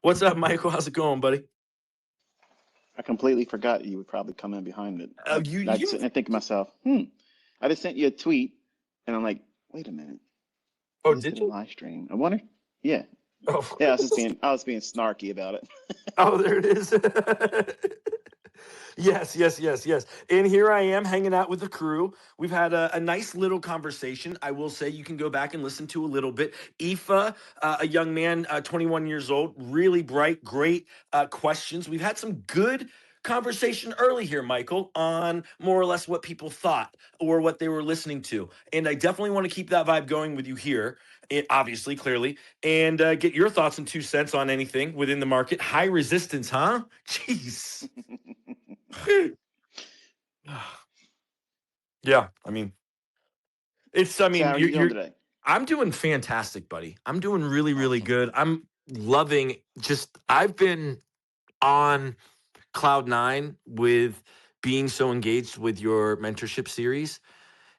What's up, Michael? How's it going, buddy? I completely forgot you would probably come in behind it. Uh, you, I'd you, sit and think to myself, I just sent you a tweet, and I'm like, wait a minute, I oh, just did did a you? live stream. I wonder, yeah, Oh, yeah. I was being snarky about it. oh, there it is. Yes, yes, yes, yes. And here I am hanging out with the crew. We've had a nice little conversation. I will say you can go back and listen to a little bit. Aoife, a young man, 21 years old, really bright, great questions. We've had some good conversation early here, Michael, on more or less what people thought or what they were listening to. And I definitely want to keep that vibe going with you here. Obviously, clearly, and get your thoughts and 2 cents on anything within the market. High resistance, huh? Jeez. Yeah, I mean, it's. I So how mean, are you're. you doing You're. today? I'm doing fantastic, buddy. I'm doing really, really Awesome. good. I'm loving. Just. I've been on cloud nine with being so engaged with your mentorship series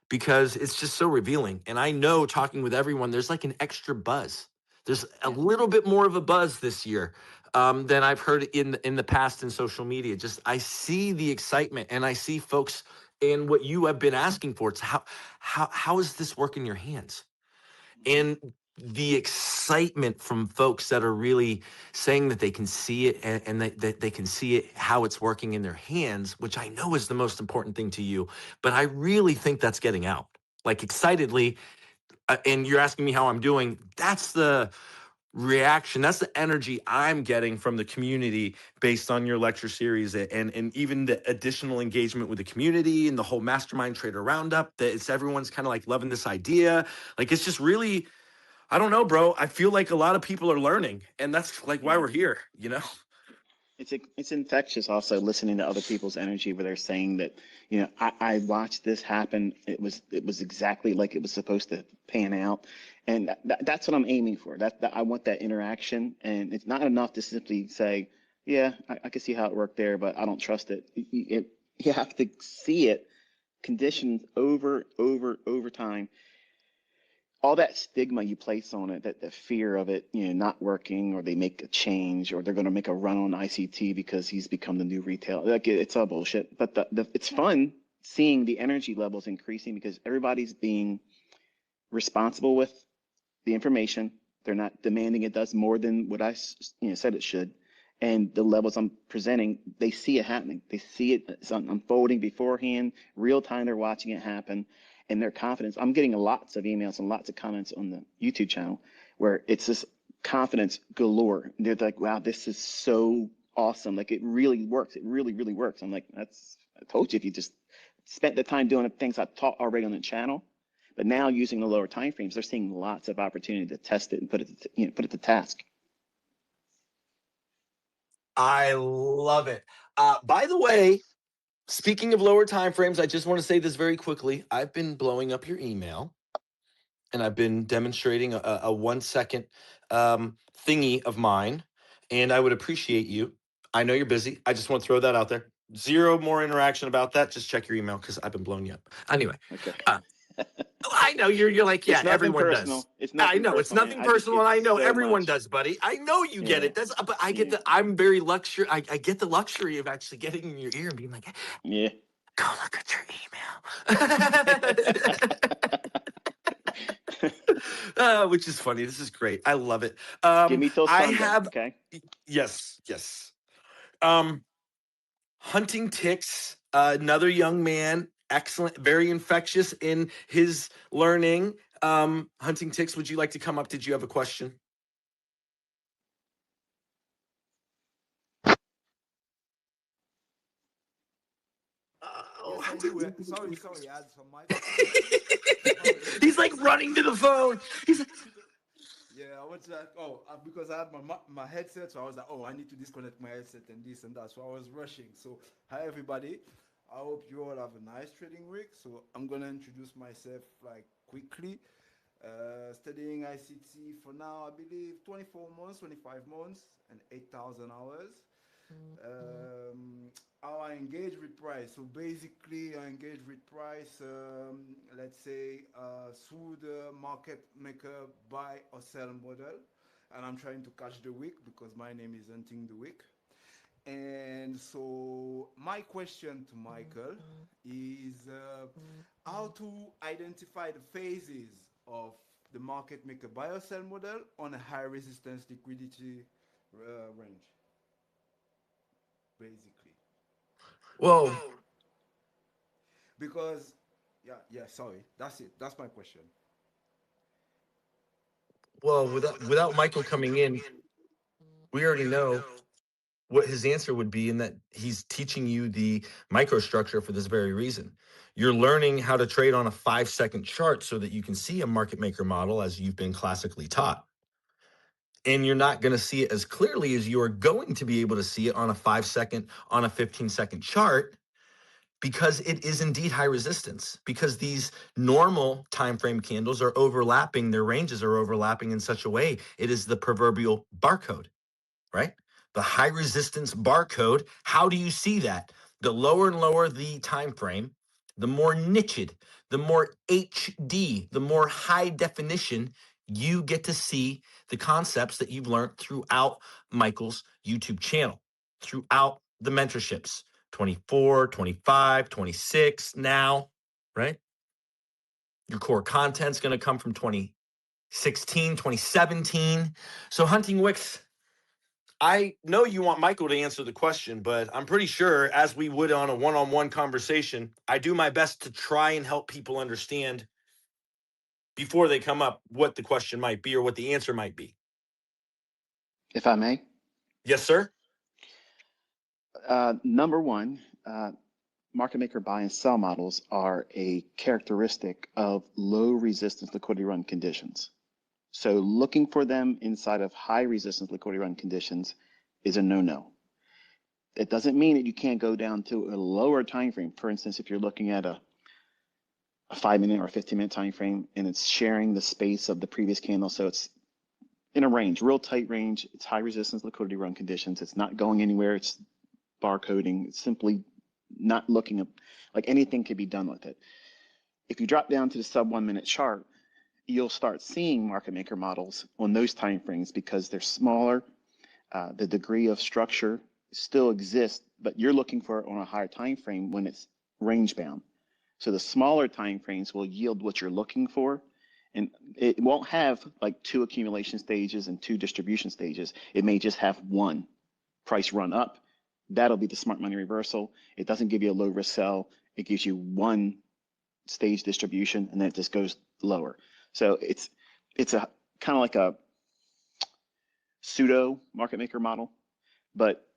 because it's just so revealing. And I know talking with everyone, there's like an extra buzz. There's a Yeah. little bit more of a buzz this year than I've heard in the past in social media. Just I see the excitement and I see folks and what you have been asking for. It's how is this work in your hands? Hmm. And the excitement from folks that are really saying that they can see it and that they can see it how it's working in their hands, which I know is the most important thing to you, but I really think that's getting out like excitedly. And you're asking me how I'm doing. That's the reaction, that's the energy I'm getting from the community based on your lecture series, and even the additional engagement with the community and the whole mastermind trader roundup, that it's everyone's kind of like loving this idea. Like it's just really, I don't know, bro. I feel like a lot of people are learning, and that's like why Yeah. we're here. It's infectious also listening to other people's energy where they're saying that, I watched this happen. It was exactly like it was supposed to pan out. And that's what I'm aiming for. That I want that interaction. And it's not enough to simply say, yeah, I can see how it worked there, but I don't trust it. You have to see it conditioned over time, all that stigma you place on it, that the fear of it, not working, or they make a change, or they're going to make a run on ICT because he's become the new retail. Like it's all bullshit. But it's fun seeing the energy levels increasing because everybody's being responsible with the information. They're not demanding it does more than what said it should. And the levels I'm presenting, they see it happening. They see it unfolding beforehand, real time. They're watching it happen, and their confidence. I'm getting lots of emails and lots of comments on the YouTube channel where it's this confidence galore. They're like, "Wow, this is so awesome! Like it really works. It really, really works." I'm like, I told you if you just spent the time doing the things I taught already on the channel, but now using the lower time frames, they're seeing lots of opportunity to test it and put it to task. I love it. By the way, speaking of lower time frames, I just want to say this very quickly. I've been blowing up your email and I've been demonstrating a 1 second thingy of mine, and I would appreciate you. I know you're busy. I just want to throw that out there. Zero more interaction about that. Just check your email because I've been blowing you up. Anyway, Okay. uh, I know you're like, yeah, It's nothing everyone personal. does. It's I nothing know it's personal, man. nothing I just personal, get and I know so everyone much. does, buddy. I know you get Yeah. it. But I get Yeah. I'm very luxury. I get the luxury of actually getting in your ear and being like, Yeah. go look at your email. Which is funny. This is great. I love it. Give me till I Sunday. have Okay. yes, yes. Um, hunting ticks. Another young man, excellent, very infectious in his learning. Hunting ticks. Would you like to come up? Did you have a question? Oh, Yes, I hunting. do. Sorry, I had some microphone issue. Sorry. He's like running to the phone. He's like, Yeah, I was like, because I had my headset, so I was like, oh, I need to disconnect my headset and this and that. So I was rushing. So, hi everybody. I hope you all have a nice trading week. So I'm gonna introduce myself like quickly. Studying ICT for now, I believe 24 months, 25 months, and 8,000 hours. Um, how I engage with price. So basically, I engage with price, let's say, through the market maker buy or sell model. and I'm trying to catch the week because my name is Hunting the Week. And so my question to Michael is how to identify the phases of the market maker buy or sell model on a high resistance liquidity range, basically. Well, Because, yeah, sorry, that's it. That's my question. without Michael coming in, we already know what his answer would be, in that he's teaching you the microstructure for this very reason. You're learning how to trade on a 5 second chart so that you can see a market maker model as you've been classically taught. And you're not going to see it as clearly as you are going to be able to see it on a 5 second, on a 15 second chart, because it is indeed high resistance, because these normal time frame candles are overlapping, their ranges are overlapping in such a way it is the proverbial barcode, right? The high resistance barcode. How do you see that? The lower and lower the time frame, the more niched, the more HD, the more high definition you get to see the concepts that you've learned throughout Michael's YouTube channel, throughout the mentorships, 24, 25, 26 now, right? Your core content's going to come from 2016, 2017. So Hunting Wicks, I know you want Michael to answer the question, but I'm pretty sure, as we would on a one-on-one conversation, I do my best to try and help people understand before they come up what the question might be or what the answer might be. If I may, Yes, sir. number one, market maker buy and sell models are a characteristic of low resistance liquidity run conditions. So looking for them inside of high resistance liquidity run conditions is a no-no. It doesn't mean that you can't go down to a lower time frame. For instance, if you're looking at a 5 minute or 15 minute time frame and it's sharing the space of the previous candle, so it's in a range, real tight range, it's high resistance liquidity run conditions, it's not going anywhere, it's barcoding, it's simply not looking up, like anything could be done with it. If you drop down to the sub 1 minute chart, you'll start seeing market maker models on those time frames because they're smaller. The degree of structure still exists, but you're looking for it on a higher time frame when it's range bound. So the smaller time frames will yield what you're looking for, and it won't have like 2 accumulation stages and 2 distribution stages. It may just have 1 price run up. That'll be the smart money reversal. It doesn't give you a low risk sell. It gives you 1 stage distribution, and then it just goes lower. So it's a kind of like a pseudo market maker model, but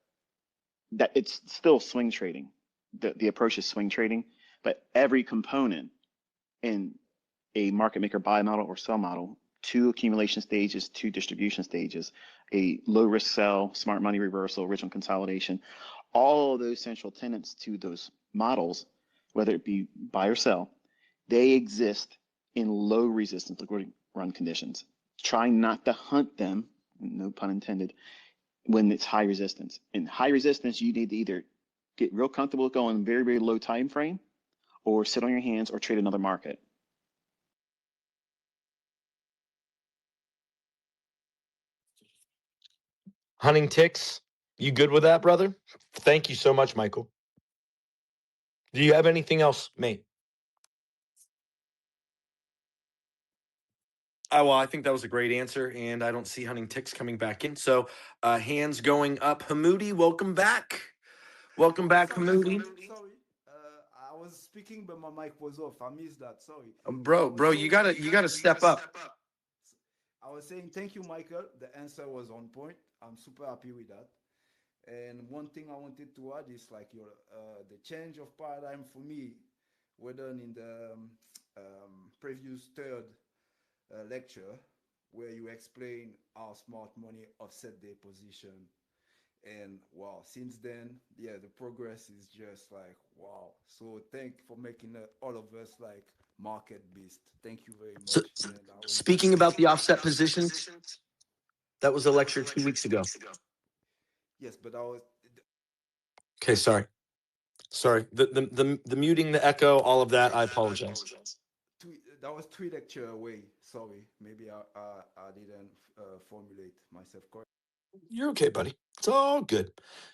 that it's still swing trading. The approach is swing trading, but every component in a market maker buy model or sell model, 2 accumulation stages, 2 distribution stages, a low risk sell, smart money reversal, original consolidation, all of those central tenets to those models, whether it be buy or sell, they exist in low resistance liquidity run conditions. Try not to hunt them, no pun intended, when it's high resistance. In high resistance, you need to either get real comfortable going very, very low time frame, or sit on your hands or trade another market. Hunting ticks, you good with that, brother? Thank you so much, Michael. Do you have anything else, mate? Well, I think that was a great answer, and I don't see Hunting Ticks coming back in. So, hands going up. Hamoudi, welcome back. Welcome back, Hamoudi. Sorry. I was speaking, but my mic was off. I missed that. Sorry. I Bro, was saying, you gotta step up. I was saying, thank you, Michael. The answer was on point. I'm super happy with that. And one thing I wanted to add is like your the change of paradigm for me, whether in the previous third lecture where you explain how smart money offset their position. And wow, since then, yeah, the progress is just like wow. So thank you for making all of us like market beast. Thank you very So, much. And I was speaking about the offset positions, that was a lecture 2 weeks ago. yes, but I was Okay, sorry. The muting, the echo, all of that. I apologize. that was three lecture away. Sorry, maybe I didn't formulate myself correctly. You're okay, buddy. It's all good.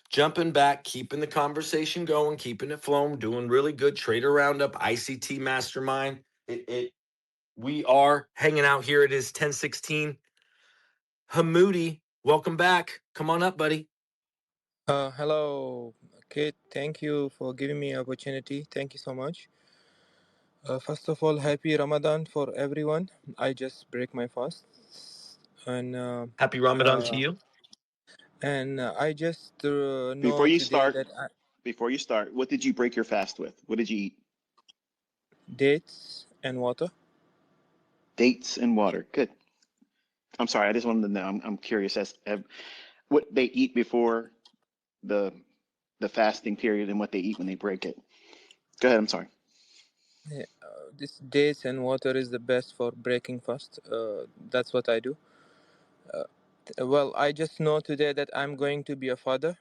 Jumping back, keeping the conversation going, keeping it flowing, doing really good. Trader Roundup, ICT Mastermind. We are hanging out here. It is 10:16. Hamoudi, welcome back. Come on up, buddy. Hello, Kate. Thank you for giving me opportunity. Thank you so much. First of all, happy Ramadan for everyone. I just break my fast, and Happy Ramadan to uh, you. I just Before know you today start, that what did you break your fast with? What did you eat? dates and water. Dates and water. Good. I'm sorry. I just wanted to know. I'm curious as what they eat before the the fasting period and what they eat when they break it. Go ahead. I'm sorry. This dates and water is the best for breaking fast. That's what I do. Uh, well, I just know today that I'm going to be a father.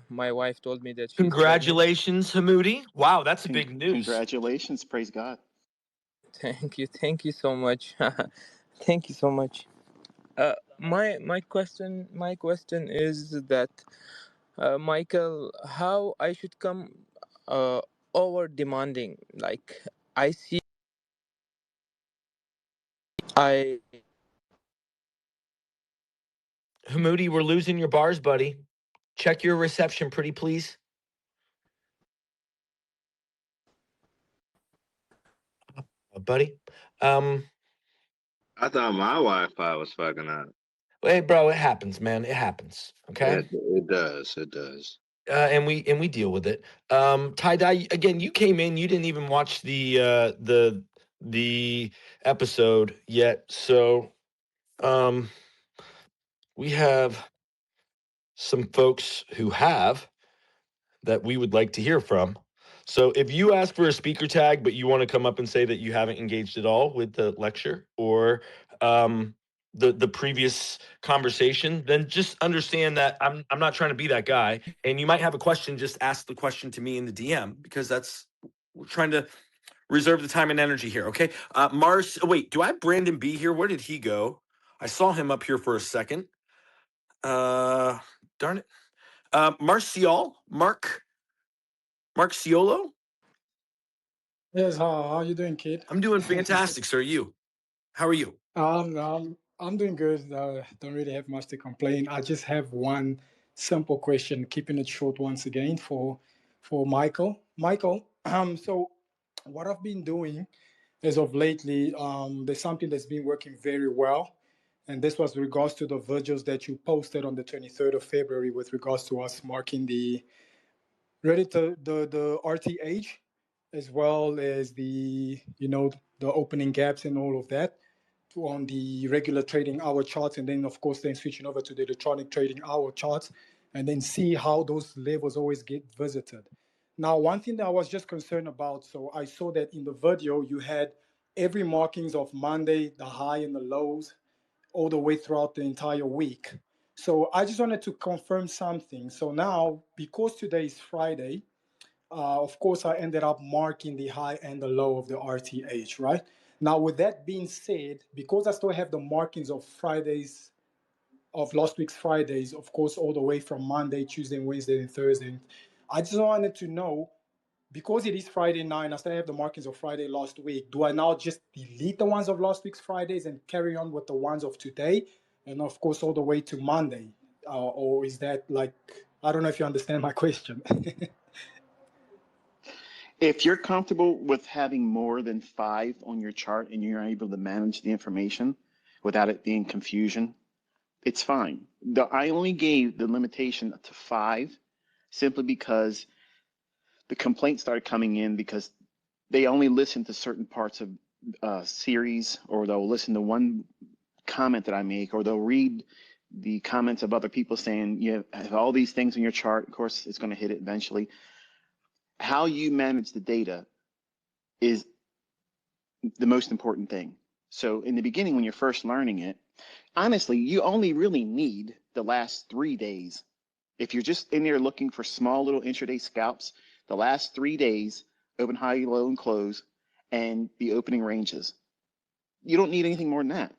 My wife told me that she's pregnant. Congratulations, Hamoudi. Wow, that's a big news. Congratulations. Praise God. Thank you so much. Thank you so much. My question is that Michael, how I should come uh, over demanding? Like I see, I Hamoudi, we're losing your bars, buddy. Check your reception, pretty please. Buddy. I thought my Wi-Fi was fucking up. Hey, bro, it happens, man. It happens. Okay. It does. It does. And we deal with it. Tie dye again. You came in. You didn't even watch the episode yet. So um, we have some folks who have that we would like to hear from. So if you ask for a speaker tag, but you want to come up and say that you haven't engaged at all with the lecture or um, the previous conversation, then just understand that I'm not trying to be that guy. And you might have a question, just ask the question to me in the DM because we're trying to reserve the time and energy here. Okay, Mars. Wait, do I have Brandon B here? Where did he go? I saw him up here for a second. Darn it. Mark Ciolo. Yes, how you doing, kid? I'm doing fantastic, sir. You? How are you? I'm doing good. Don't really have much to complain. I just have one simple question, keeping it short once again for Michael. Michael, so what I've been doing as of lately, there's something that's been working very well, and this was regards to the videos that you posted on the 23rd of February with regards to us marking the Reddit the RTH as well as the opening gaps and all of that on the regular trading hour charts, and then of course then switching over to the electronic trading hour charts, and then see how those levels always get visited. Now, one thing that I was just concerned about, so I saw that in the video you had every markings of Monday, the high and the lows, all the way throughout the entire week. So I just wanted to confirm something. So now, because today is Friday, of course, I ended up marking the high and the low of the RTH, right? Now, with that being said, because I still have the markings of Fridays, of last week's Fridays, of course, all the way from Monday, Tuesday, Wednesday, and Thursday, I just wanted to know, because it is Friday now and I still have the markings of Friday last week, do I now just delete the ones of last week's Fridays and carry on with the ones of today? And of course, all the way to Monday? Or is that like, I don't know if you understand my question. If you're comfortable with having more than five on your chart and you're able to manage the information without it being confusion, it's fine. I only gave the limitation to five simply because the complaints started coming in because they only listen to certain parts of series, or they'll listen to one comment that I make, or they'll read the comments of other people saying you have all these things in your chart. Of course, it's going to hit it eventually. How you manage the data is the most important thing. So in the beginning, when you're first learning it, honestly, you only really need the last 3 days. If you're just in there looking for small little intraday scalps, the last 3 days, open, high, low, and close, and the opening ranges. You don't need anything more than that.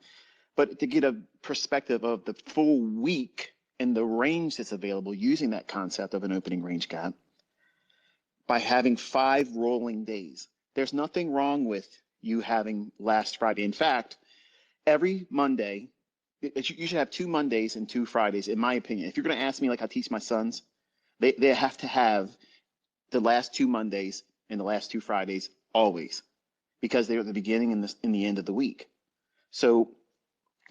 But to get a perspective of the full week and the range that's available using that concept of an opening range gap by having 5 rolling days. There's nothing wrong with you having last Friday. In fact, every Monday, you should have 2 Mondays and 2 Fridays, in my opinion. If you're going to ask me like I teach my sons, they have to have the last 2 Mondays and the last 2 Fridays always, because they're at the beginning and the end of the week. So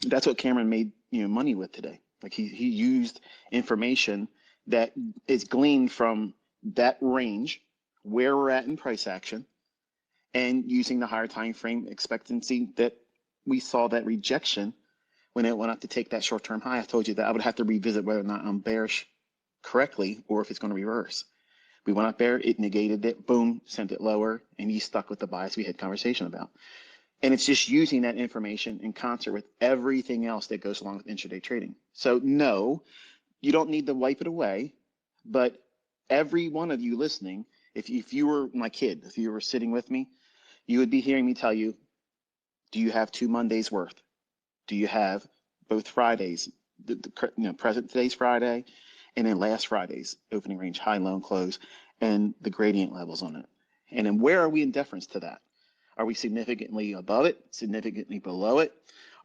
that's what Cameron made money with today. Like he used information that is gleaned from that range, where we're at in price action, and using the higher time frame expectancy that we saw that rejection when it went up to take that short-term high. I told you that I would have to revisit whether or not I'm bearish correctly or if it's going to reverse. We went up there, it negated it, boom, sent it lower, and you stuck with the bias we had conversation about. And it's just using that information in concert with everything else that goes along with intraday trading. So no, you don't need to wipe it away, but every one of you listening, if you were my kid, if you were sitting with me, you would be hearing me tell you, do you have 2 Mondays worth? Do you have both Fridays, present today's Friday, and then last Friday's opening range, high, low, and close, and the gradient levels on it? And then where are we in deference to that? Are we significantly above it, significantly below it?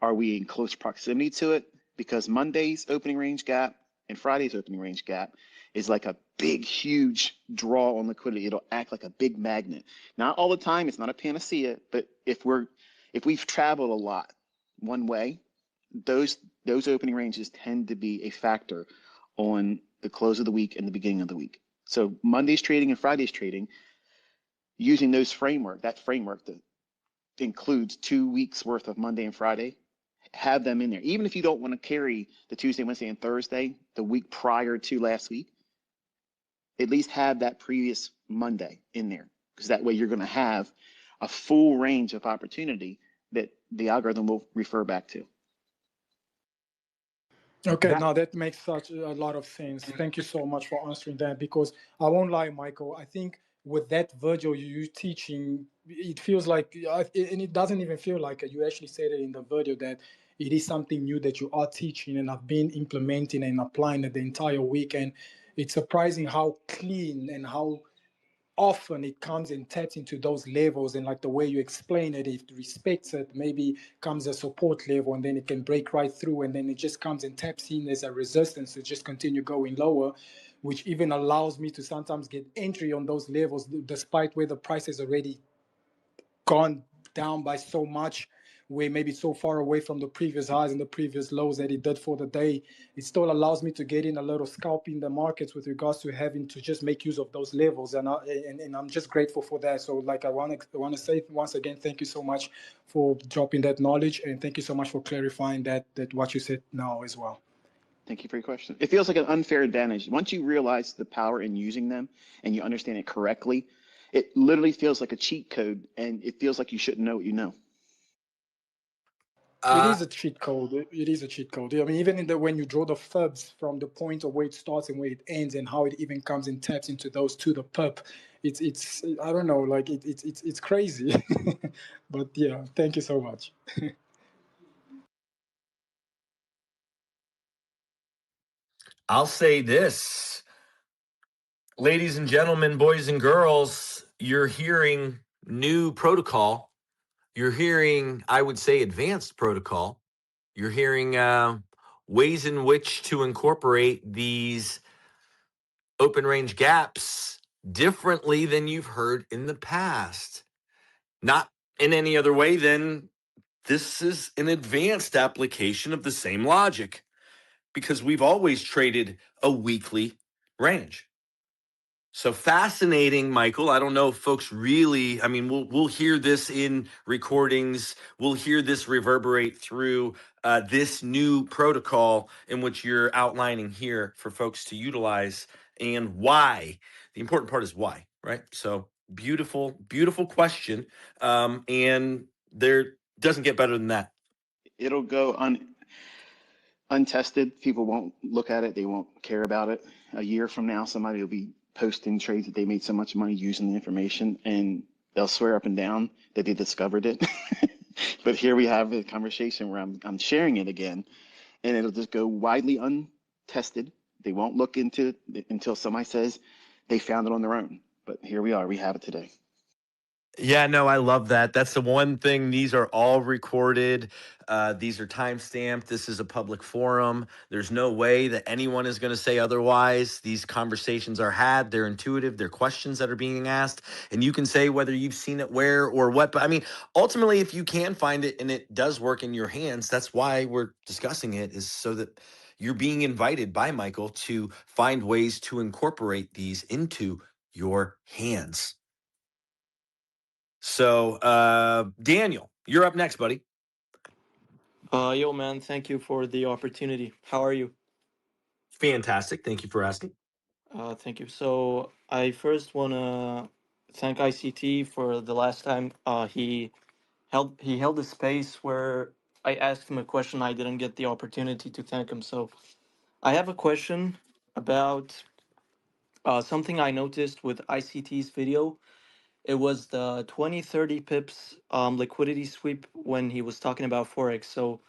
Are we in close proximity to it? Because Monday's opening range gap and Friday's opening range gap is like a big, huge draw on liquidity. It'll act like a big magnet. Not all the time, it's not a panacea, but if we've traveled a lot one way, those opening ranges tend to be a factor on the close of the week and the beginning of the week. So Monday's trading and Friday's trading, using that framework that includes 2 weeks worth of Monday and Friday, have them in there. Even if you don't want to carry the Tuesday, Wednesday, and Thursday, the week prior to last week, at least have that previous Monday in there, because that way you're going to have a full range of opportunity that the algorithm will refer back to. Okay, now that makes such a lot of sense. Thank you so much for answering that, because I won't lie, Michael, I think with that Virgil you teaching, it feels like, and it doesn't even feel like it. You actually said it in the video that it is something new that you are teaching, and I've been implementing and applying it the entire week. And it's surprising how clean and how often it comes and taps into those levels, and like the way you explain it, it respects it, maybe comes a support level, and then it can break right through, and then it just comes and taps in as a resistance to just continue going lower, which even allows me to sometimes get entry on those levels despite where the price has already gone down by so much, where maybe so far away from the previous highs and the previous lows that it did for the day. It still allows me to get in a little scalp in the markets with regards to having to just make use of those levels, and I'm just grateful for that. So like I want to say once again, thank you so much for dropping that knowledge, and thank you so much for clarifying that what you said now as well. Thank you for your question. It feels like an unfair advantage. Once you realize the power in using them and you understand it correctly, it literally feels like a cheat code, and it feels like you shouldn't know what you know. It is a cheat code. It is a cheat code. I mean, even when you draw the fibs from the point of where it starts and where it ends, and how it even comes and taps into those to the pub, it's I don't know, like it's crazy. But yeah, thank you so much. I'll say this, ladies and gentlemen, boys and girls, you're hearing new protocol. You're hearing, I would say, advanced protocol. You're hearing ways in which to incorporate these open range gaps differently than you've heard in the past. Not in any other way than this is an advanced application of the same logic, because we've always traded a weekly range. So fascinating, Michael. I don't know if folks really, I mean, we'll hear this in recordings. We'll hear this reverberate through this new protocol in which you're outlining here for folks to utilize, and why. The important part is why, right? So beautiful, beautiful question. And there doesn't get better than that. It'll go untested. People won't look at it. They won't care about it. A year from now, somebody will be posting trades that they made so much money using the information, and they'll swear up and down that they discovered it. But here we have a conversation where I'm sharing it again, and it'll just go widely untested. They won't look into it until somebody says they found it on their own. But here we are. We have it today. Yeah, no, I love that. That's the one thing. These are all recorded. These are time stamped. This is a public forum. There's no way that anyone is going to say otherwise. These conversations are had. They're intuitive. They're questions that are being asked. And you can say whether you've seen it where or what. But I mean, ultimately, if you can find it and it does work in your hands, that's why we're discussing it, is so that you're being invited by Michael to find ways to incorporate these into your hands. So, Daniel, you're up next, buddy. Yo, man, thank you for the opportunity. How are you? Fantastic. Thank you for asking. Thank you. So, I first want to thank ICT for the last time he held a space where I asked him a question. I didn't get the opportunity to thank him. So, I have a question about something I noticed with ICT's video. It was the 20-30 pips liquidity sweep when he was talking about Forex. So,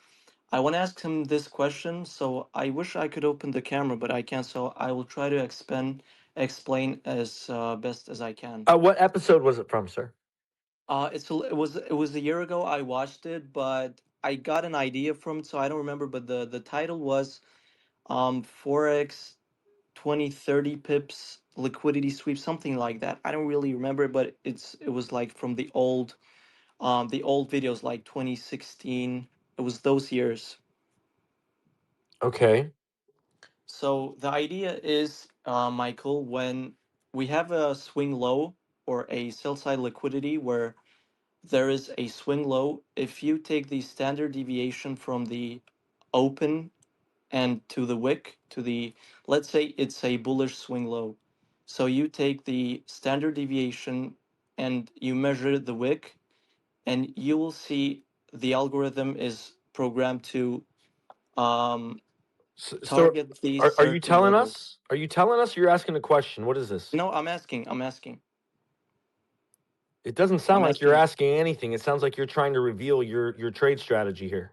I want to ask him this question, so I wish I could open the camera, but I can't. So I will try to explain as best as I can. What episode was it from, sir? It was a year ago. I watched it, but I got an idea from it, so I don't remember. But the title was Forex 20-30 pips liquidity sweep, something like that. I don't really remember, but it was like from the old videos, like 2016. It was those years. Okay. So the idea is, Michael, when we have a swing low or a sell side liquidity where there is a swing low, if you take the standard deviation from the open and to the wick, let's say it's a bullish swing low. So you take the standard deviation and you measure the wick, and you will see the algorithm is programmed to um, So, target these are you certain telling levels. us? Are you telling us? Or you're asking a question. What is this? No, I'm asking. I'm asking. It doesn't sound I'm like you're asking. asking anything. It sounds like you're trying to reveal your trade strategy here.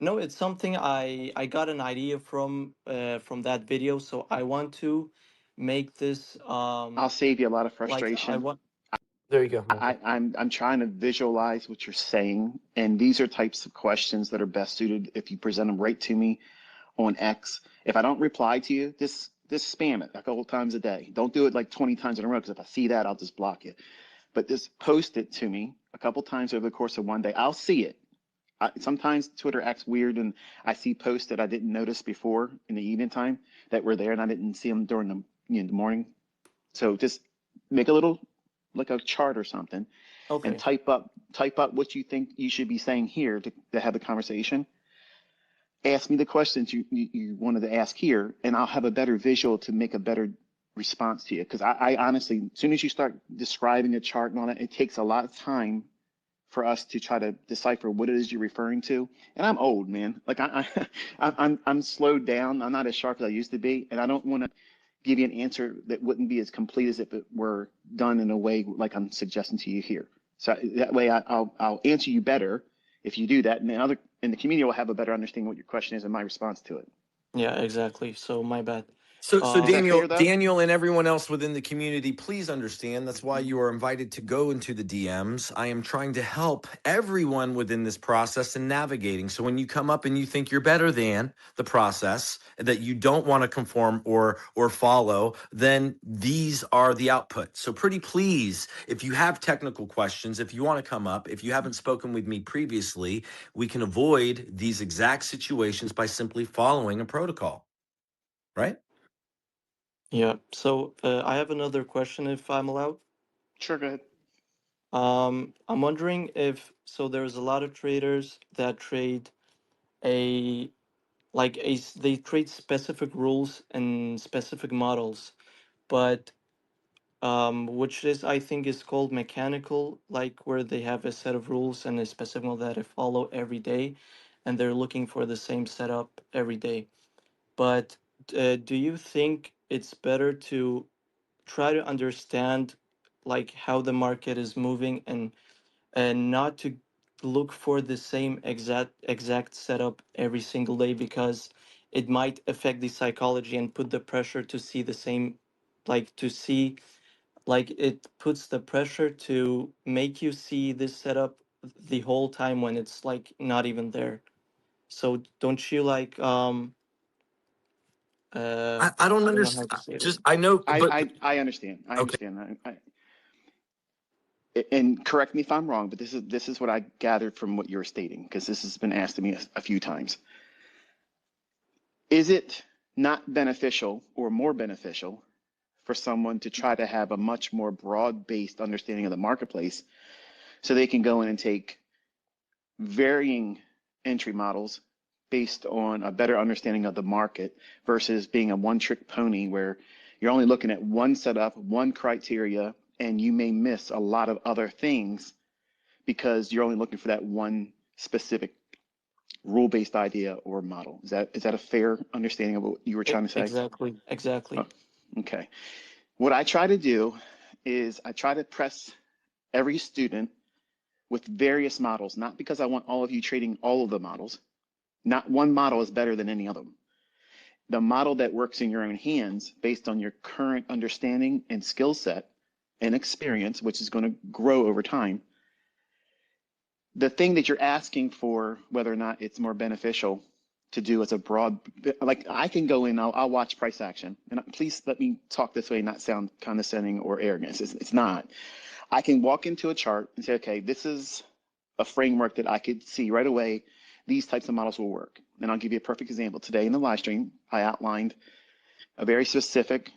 No, it's something I got an idea from that video, so I want to make this I'll save you a lot of like I frustration. want. There you go, Michael. I'm trying to visualize what you're saying, and these are types of questions that are best suited if you present them right to me on X. If I don't reply to you, just spam it a couple times a day. Don't do it like 20 times in a row, because if I see that, I'll just block you. But just post it to me a couple times over the course of one day. I'll see it. Sometimes Twitter acts weird, and I see posts that I didn't notice before in the evening time that were there, and I didn't see them during the morning. So just make a little, like a chart or something, and Okay. type up what you think you should be saying here to have a conversation. Ask me the questions you wanted to ask here, and I'll have a better visual to make a better response to you. Because I honestly, as soon as you start describing a chart and all that, it takes a lot of time for us to try to decipher what it is you're referring to. And I'm old, man. Like I'm slowed down. I'm not as sharp as I used to be, and I don't want to give you an answer that wouldn't be as complete as if it were done in a way like I'm suggesting to you here. So that way, I'll answer you better if you do that, and the community will have a better understanding what your question is and my response to it. Yeah, exactly. So my bad. So Is that Daniel, fair though? Daniel, and everyone else within the community, please understand that's why you are invited to go into the DMs. I am trying to help everyone within this process and navigating. So when you come up and you think you're better than the process, that you don't want to conform or follow, then these are the output. So pretty please, if you have technical questions, if you want to come up, if you haven't spoken with me previously, we can avoid these exact situations by simply following a protocol, right? Yeah. So I have another question, if I'm allowed. Sure, go ahead. I'm wondering if so. There's a lot of traders that trade a they trade specific rules and specific models, but which is I think is called mechanical, like where they have a set of rules and a specific model that they follow every day, and they're looking for the same setup every day. But do you think it's better to try to understand like how the market is moving and not to look for the same exact setup every single day, because it might affect the psychology and put the pressure to see the same, like to see, like it puts the pressure to make you see this setup the whole time when it's like not even there. So don't you like I don't I don't know how understand. to say it. Just I know, but I understand. I okay. understand. And correct me if I'm wrong, but this is what I gathered from what you're stating, because this has been asked to me a few times. Is it not beneficial or more beneficial for someone to try to have a much more broad-based understanding of the marketplace so they can go in and take varying entry models based on a better understanding of the market versus being a one-trick pony where you're only looking at one setup, one criteria, and you may miss a lot of other things because you're only looking for that one specific rule-based idea or model. Is that a fair understanding of what you were trying to say? Exactly, Oh, exactly. okay. What I try to do is I try to press every student with various models, not because I want all of you trading all of the models. Not one model is better than any other one. The model that works in your own hands based on your current understanding and skill set and experience, which is going to grow over time. The thing that you're asking for, whether or not it's more beneficial to do as a broad, like I can go in, I'll watch price action. And please let me talk this way, not sound condescending or arrogant. It's not. I can walk into a chart and say, okay, this is a framework that I could see right away. These types of models will work. And I'll give you a perfect example. Today in the live stream, I outlined a very specific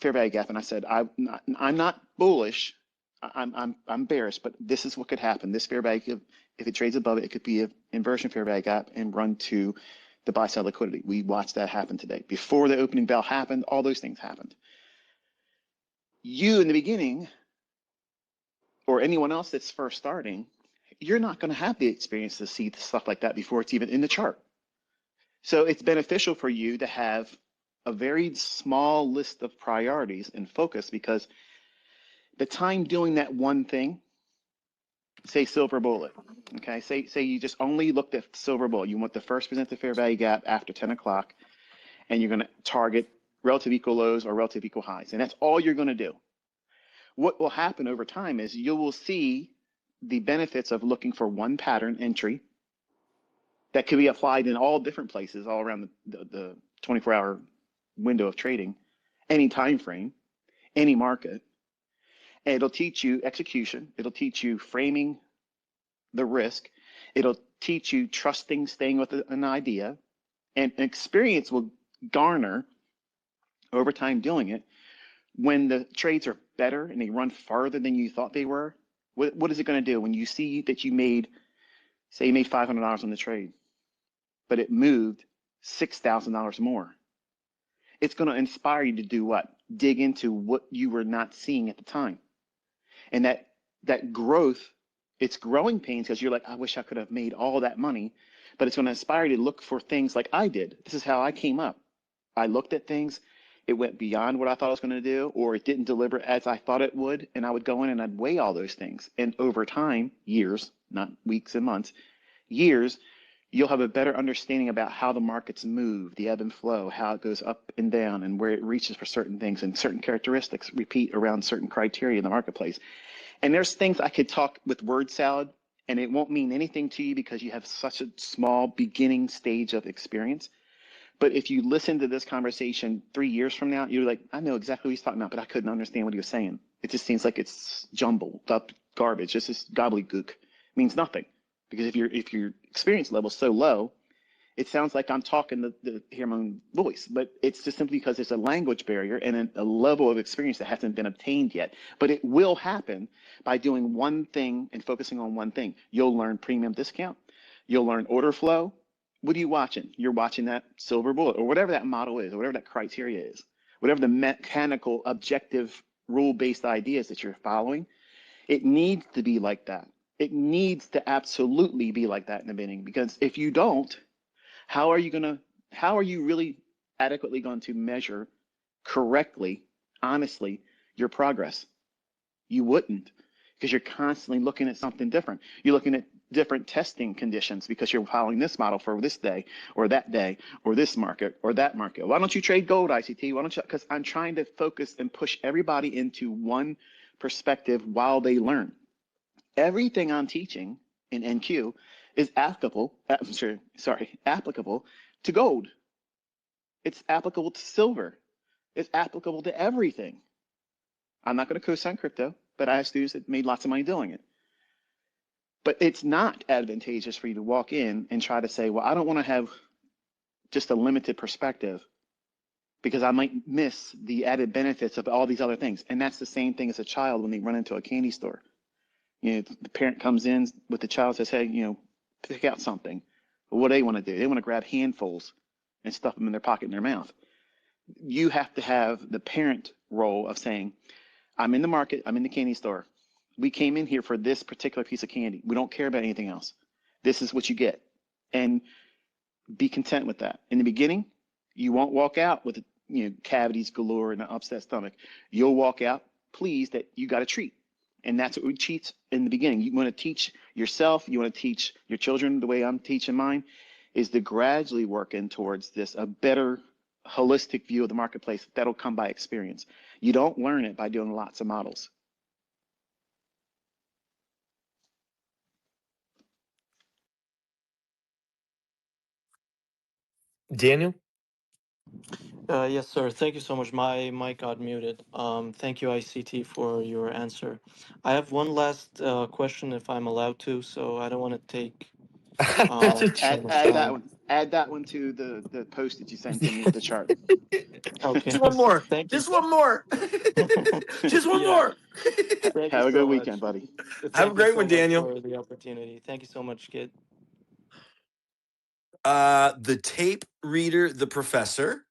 fair value gap, and I said, I'm not bullish. I'm bearish, but this is what could happen. This fair value, if it trades above it, it could be an inversion fair value gap and run to the buy side liquidity. We watched that happen today. Before the opening bell happened, all those things happened. You in the beginning, or anyone else that's first starting, you're not going to have the experience to see stuff like that before it's even in the chart. So it's beneficial for you to have a very small list of priorities and focus, because the time doing that one thing, say silver bullet, okay, say you just only looked at silver bullet, you want the first presented fair value gap after 10 o'clock, and you're going to target relative equal lows or relative equal highs, and that's all you're going to do. What will happen over time is you will see the benefits of looking for one pattern entry that could be applied in all different places all around the 24-hour window of trading, any time frame, any market. And it'll teach you execution. It'll teach you framing the risk. It'll teach you trusting, staying with an idea, and experience will garner over time doing it. When the trades are better and they run farther than you thought they were, what is it going to do when you see that you made, say you made $500 on the trade, but it moved $6,000 more? It's going to inspire you to do what? Dig into what you were not seeing at the time. And that growth, it's growing pains because you're like, I wish I could have made all that money, but it's going to inspire you to look for things like I did. This is how I came up. I looked at things, it went beyond what I thought I was going to do, or it didn't deliver as I thought it would, and I would go in and I'd weigh all those things. And over time, years, not weeks and months, years, you'll have a better understanding about how the markets move, the ebb and flow, how it goes up and down, and where it reaches for certain things, and certain characteristics repeat around certain criteria in the marketplace. And there's things I could talk with word salad, and it won't mean anything to you because you have such a small beginning stage of experience. But if you listen to this conversation 3 years from now, you're like, I know exactly what he's talking about, but I couldn't understand what he was saying. It just seems like it's jumbled up garbage. It's just gobbledygook. It means nothing. Because if your experience level is so low, it sounds like I'm talking to hear my own voice, but it's just simply because there's a language barrier and a level of experience that hasn't been obtained yet. But it will happen by doing one thing and focusing on one thing. You'll learn premium discount. You'll learn order flow. What are you watching? You're watching that silver bullet or whatever that model is, or whatever that criteria is, whatever the mechanical, objective, rule-based ideas that you're following. It needs to be like that. It needs to absolutely be like that in the beginning, because if you don't, how are you really adequately going to measure correctly, honestly, your progress? You wouldn't, because you're constantly looking at something different. You're looking at different testing conditions because you're following this model for this day or this market or that market. Why don't you trade gold, ICT? Why don't you? Because I'm trying to focus and push everybody into one perspective while they learn. Everything I'm teaching in NQ is applicable to gold. It's applicable to silver. It's applicable to everything. I'm not going to co-sign crypto, but I have students that made lots of money doing it. But it's not advantageous for you to walk in and try to say, well, I don't want to have just a limited perspective because I might miss the added benefits of all these other things. And that's the same thing as a child when they run into a candy store. You know, the parent comes in with the child, says, hey, you know, pick out something. But what do they want to do? They want to grab handfuls and stuff them in their pocket, in their mouth. You have to have the parent role of saying, I'm in the market, I'm in the candy store. We came in here for this particular piece of candy. We don't care about anything else. This is what you get. And be content with that. In the beginning, you won't walk out with cavities galore and an upset stomach. You'll walk out pleased that you got a treat. And that's what we teach in the beginning. You want to teach yourself, you want to teach your children the way I'm teaching mine, is to gradually work in towards this, a better holistic view of the marketplace that'll come by experience. You don't learn it by doing lots of models. Daniel? Yes, sir. Thank you so much. My mic got muted. Thank you, ICT, for your answer. I have one last question, if I'm allowed to. So I don't want to take so much time. Add that one to the post that you sent to me with the chart. Okay. Just one more. Thank you. Just one more. Just one Yeah. more. Thank you Have a good so much. weekend, buddy. Have a Thank you great so one, much Daniel. for the opportunity. Thank you so much, kid. The tape reader, the professor.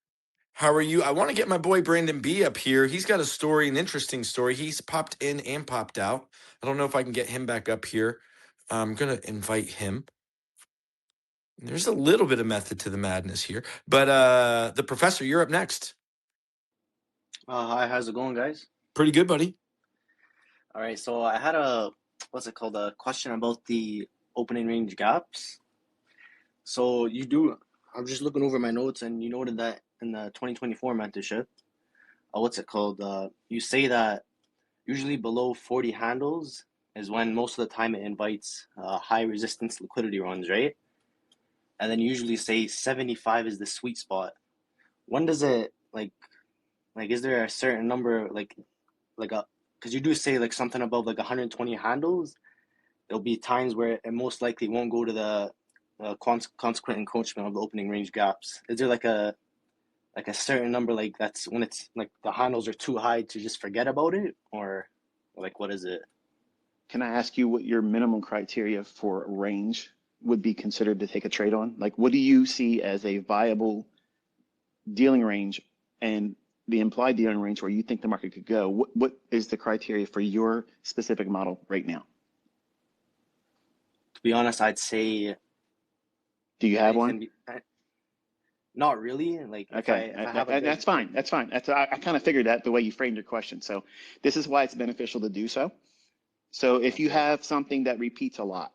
How are you? I want to get my boy Brandon B up here. He's got a story, an interesting story. He's popped in and popped out. I don't know if I can get him back up here. I'm going to invite him. There's a little bit of method to the madness here. But the professor, you're up next. Hi, how's it going, guys? Pretty good, buddy. All right, so I had a question about the opening range gaps. So I'm just looking over my notes, and you noted that in the 2024 mentorship, you say that usually below 40 handles is when most of the time it invites high resistance liquidity runs, right? And then you usually say 75 is the sweet spot. When does it is there a certain number because you do say something above 120 handles, there'll be times where it most likely won't go to the consequent encroachment of the opening range gaps. Is there a certain number that's when it's the handles are too high to just forget about it, or what is it? Can I ask you what your minimum criteria for range would be considered to take a trade on? What do you see as a viable dealing range and the implied dealing range where you think the market could go? What is the criteria for your specific model right now? To be honest, I'd say. Do you have one? Not really. Okay, that's fine. That's fine. I kind of figured that the way you framed your question. So this is why it's beneficial to do so. So if you have something that repeats a lot,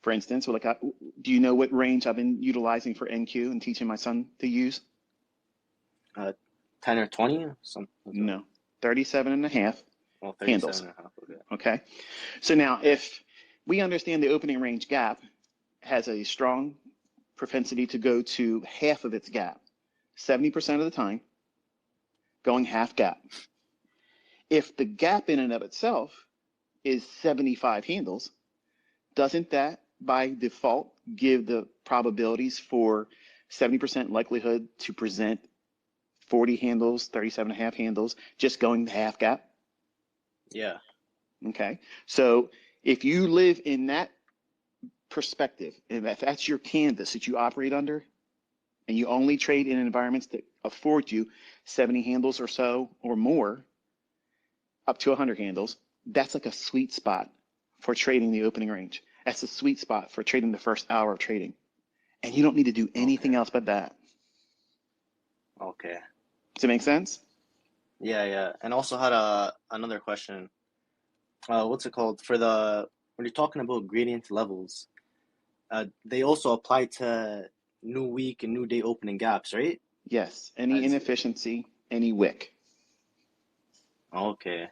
for instance, do you know what range I've been utilizing for NQ and teaching my son to use? 10 or 20 or something? No, 37 and a half handles. And a half, okay. So now if we understand the opening range gap has a strong propensity to go to half of its gap, 70% of the time, going half gap. If the gap in and of itself is 75 handles, doesn't that by default give the probabilities for 70% likelihood to present 40 handles, 37 and a half handles, just going half gap? Yeah. Okay. So if you live in that perspective, and if that's your canvas that you operate under, and you only trade in environments that afford you 70 handles or so or more, up to 100 handles, that's a sweet spot for trading the opening range. That's a sweet spot for trading the first hour of trading. And you don't need to do anything else but that. Okay. Does it make sense? Yeah. And also had another question. For when you're talking about gradient levels, they also apply to new week and new day opening gaps, right? Yes, any inefficiency, any wick. Okay.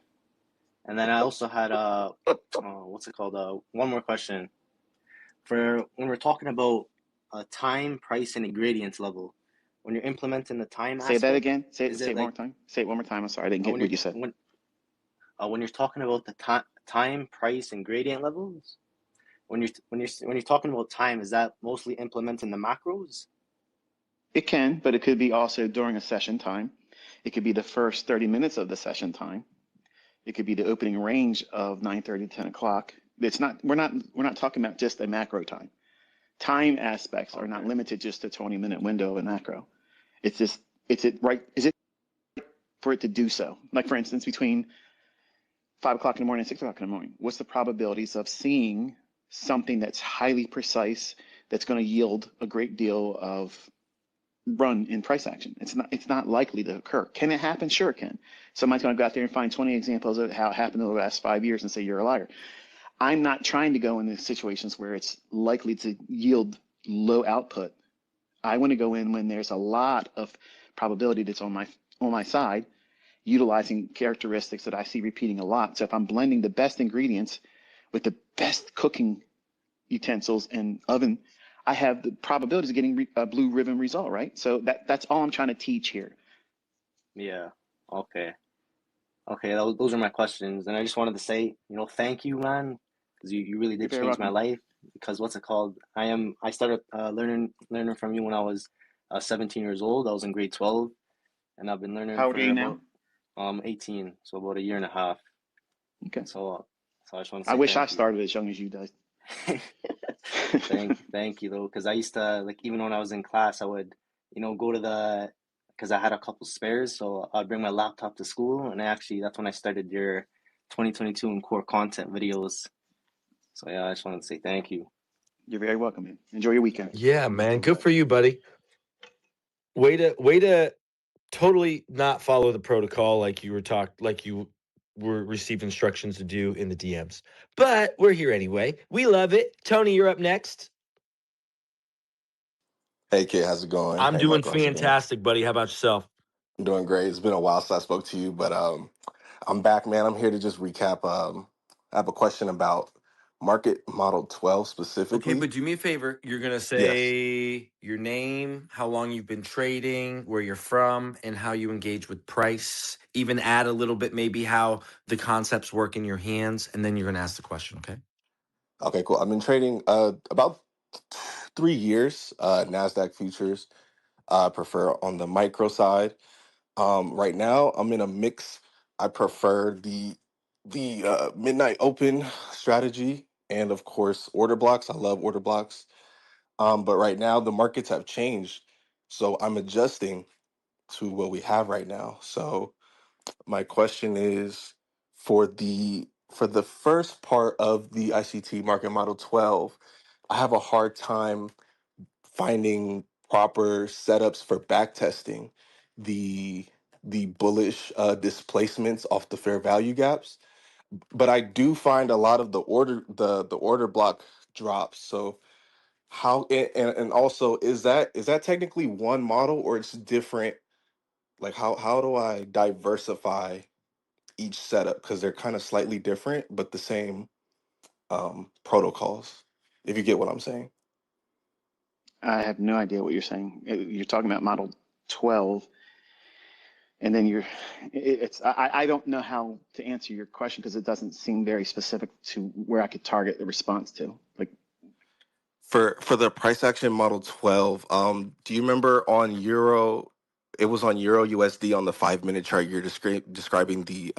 And then I also had what's it called? One more question. For when we're talking about time, price, and ingredients level, when you're implementing the time Say that aspect, again. Say is it it one more like time. Say it one more time. I'm sorry, I didn't get when what you're you said. when you're talking about the time, price, and gradient levels? When you're talking about time, is that mostly implementing the macros? It can, but it could be also during a session time. It could be the first 30 minutes of the session time. It could be the opening range of 9:30 to 10 o'clock. It's not, we're not talking about just a macro time. Time aspects are not Okay. limited just to 20-minute window of a macro. It's just, is it for it to do so? Like for instance, between 5 o'clock in the morning and 6 o'clock in the morning, what's the probabilities of seeing something that's highly precise, that's going to yield a great deal of run in price action? It's not likely to occur. Can it happen? Sure it can. Somebody's going to go out there and find 20 examples of how it happened over the last 5 years and say you're a liar. I'm not trying to go into situations where it's likely to yield low output. I want to go in when there's a lot of probability that's on my side, utilizing characteristics that I see repeating a lot. So if I'm blending the best ingredients with the best cooking utensils and oven, I have the probabilities of getting a blue ribbon result, right? So that's all I'm trying to teach here. Yeah. Okay. Okay. Those are my questions, and I just wanted to say, thank you, man, because you really You're did very change my welcome. life. Because what's it called? I started learning from you when I was 17 years old. I was in grade 12, and I've been learning How old are for you now? about 18, so about a year and a half. Okay. So I just want to I say wish I thank you. started as young as you did. Thank you though, because I used to, like, even when I was in class, I would, go to because I had a couple spares, so I'd bring my laptop to school, and that's when I started your 2022 and core content videos. So yeah, I just wanted to say thank you. You're very welcome, man. Enjoy your weekend. Yeah, man. All Good right. for you, buddy. Way to totally not follow the protocol like you were received instructions to do in the DMs. But we're here anyway. We love it. Tony, you're up next. Hey, kid, how's it going? I'm Hey, doing Michael, how's it going? fantastic, buddy. How about yourself? I'm doing great. It's been a while since I spoke to you, but I'm back, man. I'm here to just recap. I have a question about market model 12 Okay, specifically. but do me a favor. You're going to Yes. say your name, how long you've been trading, where you're from, and how you engage with price. Even add a little bit, maybe how the concepts work in your hands. And then you're going to ask the question, okay? Okay, cool. I've been trading about 3 years, NASDAQ futures. I prefer on the micro side. Right now, I'm in a mix. I prefer the midnight open strategy and, of course, order blocks. I love order blocks. But right now the markets have changed, so I'm adjusting to what we have right now. So my question is for the first part of the ICT market model 12, I have a hard time finding proper setups for back testing the bullish displacements off the fair value gaps. But I do find a lot of the order block drops. So how and also is that technically one model or it's different? Like how do I diversify each setup because they're kind of slightly different but the same protocols, if you get what I'm saying. I have no idea what you're saying. You're talking about model 12, and then I don't know how to answer your question because it doesn't seem very specific to where I could target the response to. Like, For the price action model 12, do you remember on euro, it was on euro USD on the 5 minute chart, you're describing the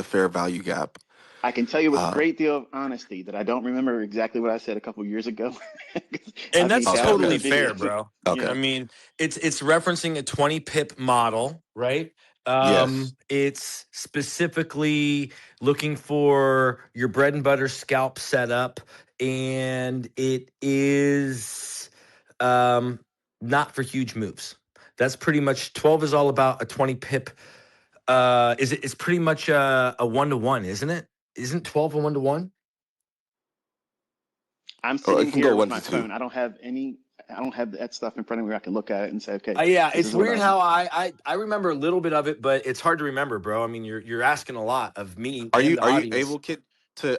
fair value gap. I can tell you with a uh great deal of honesty that I don't remember exactly what I said a couple of years ago. And I've made that's okay, thousands okay, totally of fair, videos. bro. Yeah, I okay. mean, it's referencing a 20 pip model, right? Yes. It's specifically looking for your bread and butter scalp setup, and it is not for huge moves. That's pretty much 12 is all about a 20 pip. It's pretty much a 1-to-1, isn't it? Isn't 12 a 1-to-1? I'm Or it sitting can go here with one my to two. phone. I don't have that stuff in front of me where I can look at it and say, okay, Yeah, this it's is what weird I. how I remember a little bit of it, but it's hard to remember, bro. I mean, you're asking a lot of me and the Are you audience. able, Kit, to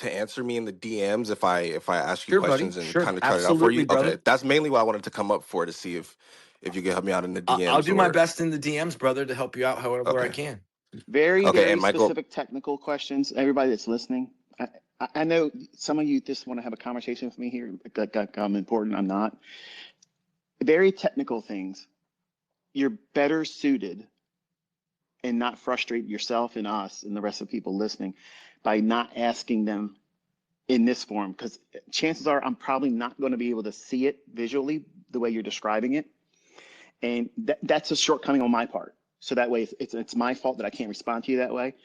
answer me in the DMs if I ask you Sure, buddy. questions and Sure, kind of cut it out for absolutely, you? Okay, brother. that's mainly what I wanted to come up for, to see if you could help me out in the I'll DMs do my or best in the DMs, brother, to help you out however I okay. can. Very, Okay, very and Michael, specific technical questions. Everybody that's listening, I know some of you just want to have a conversation with me here. Like I'm important. I'm not. Very technical things. You're better suited and not frustrate yourself and us and the rest of the people listening by not asking them in this form, because chances are I'm probably not going to be able to see it visually the way you're describing it. And that's a shortcoming on my part. So that way it's my fault that I can't respond to you that way.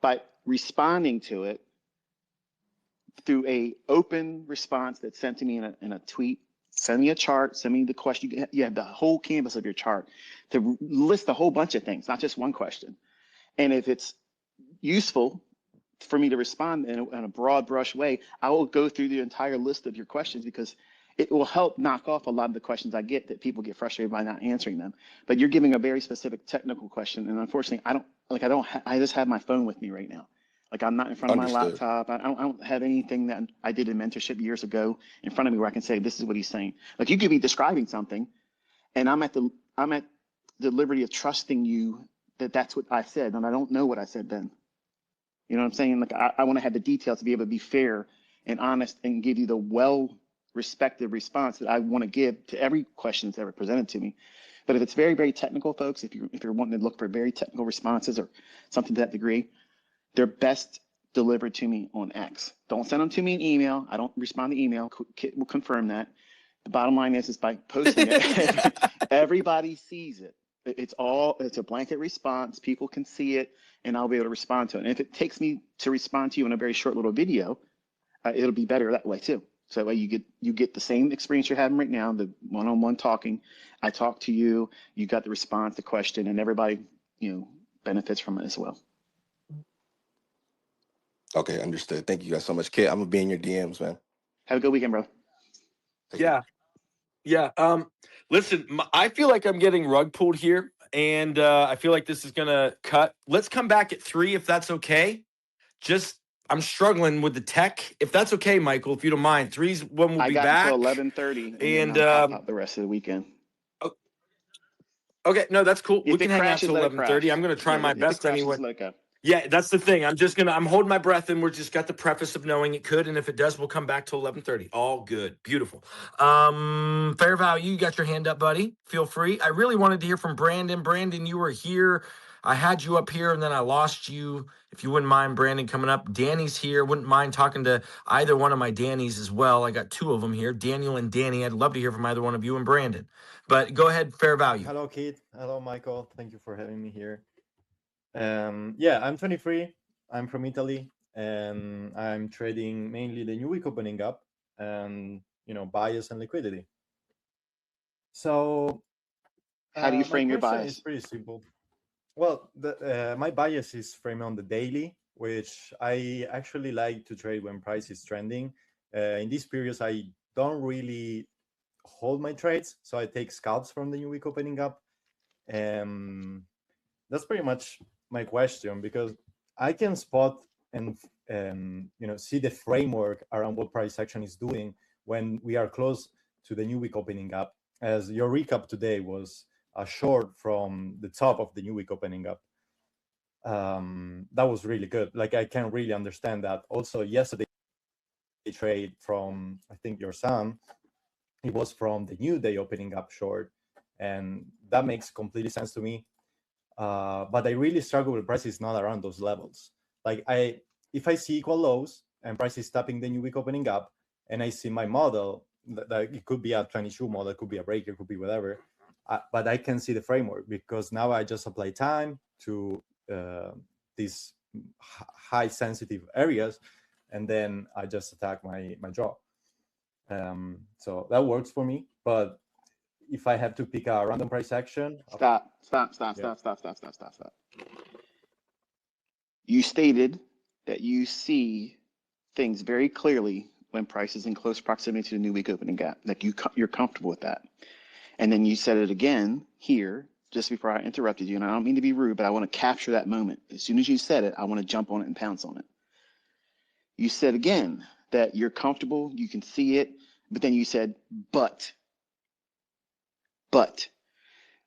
But responding to it through a open response that's sent to me in a tweet, send me a chart, send me the question. You have the whole canvas of your chart to list a whole bunch of things, not just one question. And if it's useful for me to respond in a broad brush way, I will go through the entire list of your questions, because it will help knock off a lot of the questions I get that people get frustrated by not answering them. But you're giving a very specific technical question, and unfortunately, I just have my phone with me right now. Like, I'm not in front of my understood. laptop. I don't have anything that I did in mentorship years ago in front of me where I can say, this is what he's saying. Like, you could be describing something, and I'm at the liberty of trusting you that that's what I said, and I don't know what I said then. You know what I'm saying? Like, I want to have the details to be able to be fair and honest and give you the well-respected response that I want to give to every question that's ever presented to me. But if it's very, very technical, folks, if you're wanting to look for very technical responses or something to that degree, they're best delivered to me on X. Don't send them to me in email. I don't respond to email. Kit will confirm that. The bottom line is by posting it, everybody sees it. It's a blanket response. People can see it, and I'll be able to respond to it. And if it takes me to respond to you in a very short little video, it'll be better that way too. So that way you get the same experience you're having right now, the one-on-one talking. I talk to you, you got the response, the question, and everybody, benefits from it as well. Okay, understood. Thank you guys so much, Kit. I'm gonna be in your DMs, man. Have a good weekend, bro. Take care. Yeah. Listen, I feel like I'm getting rug pulled here, and I feel like this is gonna cut. Let's come back at 3 if that's okay. I'm struggling with the tech. If that's okay, Michael, if you don't mind, 3's when we'll I be got until back. 11:30, and then And I'm pop out the rest of the weekend. okay, no, that's cool. If We it can hang out crashes, till let it 11:30. crash. I'm gonna try Yeah, my if it best crashes, anyway. let it go. Yeah, that's the thing. I'm holding my breath, and we're just got the preface of knowing it could, and if it does, we'll come back till 11:30. All good, beautiful. Fair value, you got your hand up, buddy. Feel free. I really wanted to hear from Brandon. Brandon, you were here. I had you up here, and then I lost you. If you wouldn't mind, Brandon, coming up. Danny's here. Wouldn't mind talking to either one of my Dannys as well. I got 2 of them here, Daniel and Danny. I'd love to hear from either one of you and Brandon. But go ahead, fair value. Hello, Kit. Hello, Michael. Thank you for having me here. Yeah, I'm 23. I'm from Italy, and I'm trading mainly the new week opening up and bias and liquidity. So How do you my frame your question bias? is pretty simple. Well, my bias is framed on the daily, which I actually like to trade when price is trending. In these periods, I don't really hold my trades, so I take scalps from the new week opening up. That's pretty much my question, because I can spot and see the framework around what price action is doing when we are close to the new week opening up. As your recap today was a short from the top of the new week opening up. That was really good. Like, I can really understand that. Also, yesterday trade from, I think, your son, it was from the new day opening up short, and that makes completely sense to me. But I really struggle with prices not around those levels. Like, if I see equal lows and price is tapping the new week opening up, and I see my model, that it could be a 22 model, it could be a breaker, it could be whatever, but I can see the framework, because now I just apply time to these high sensitive areas, and then I just attack my draw. So that works for me. But if I have to pick a random price action, Stop. You stated that you see things very clearly when price is in close proximity to the new week opening gap. Like you're comfortable with that. And then you said it again here just before I interrupted you. And I don't mean to be rude, but I want to capture that moment. As soon as you said it, I want to jump on it and pounce on it. You said again that you're comfortable, you can see it, but then you said, but.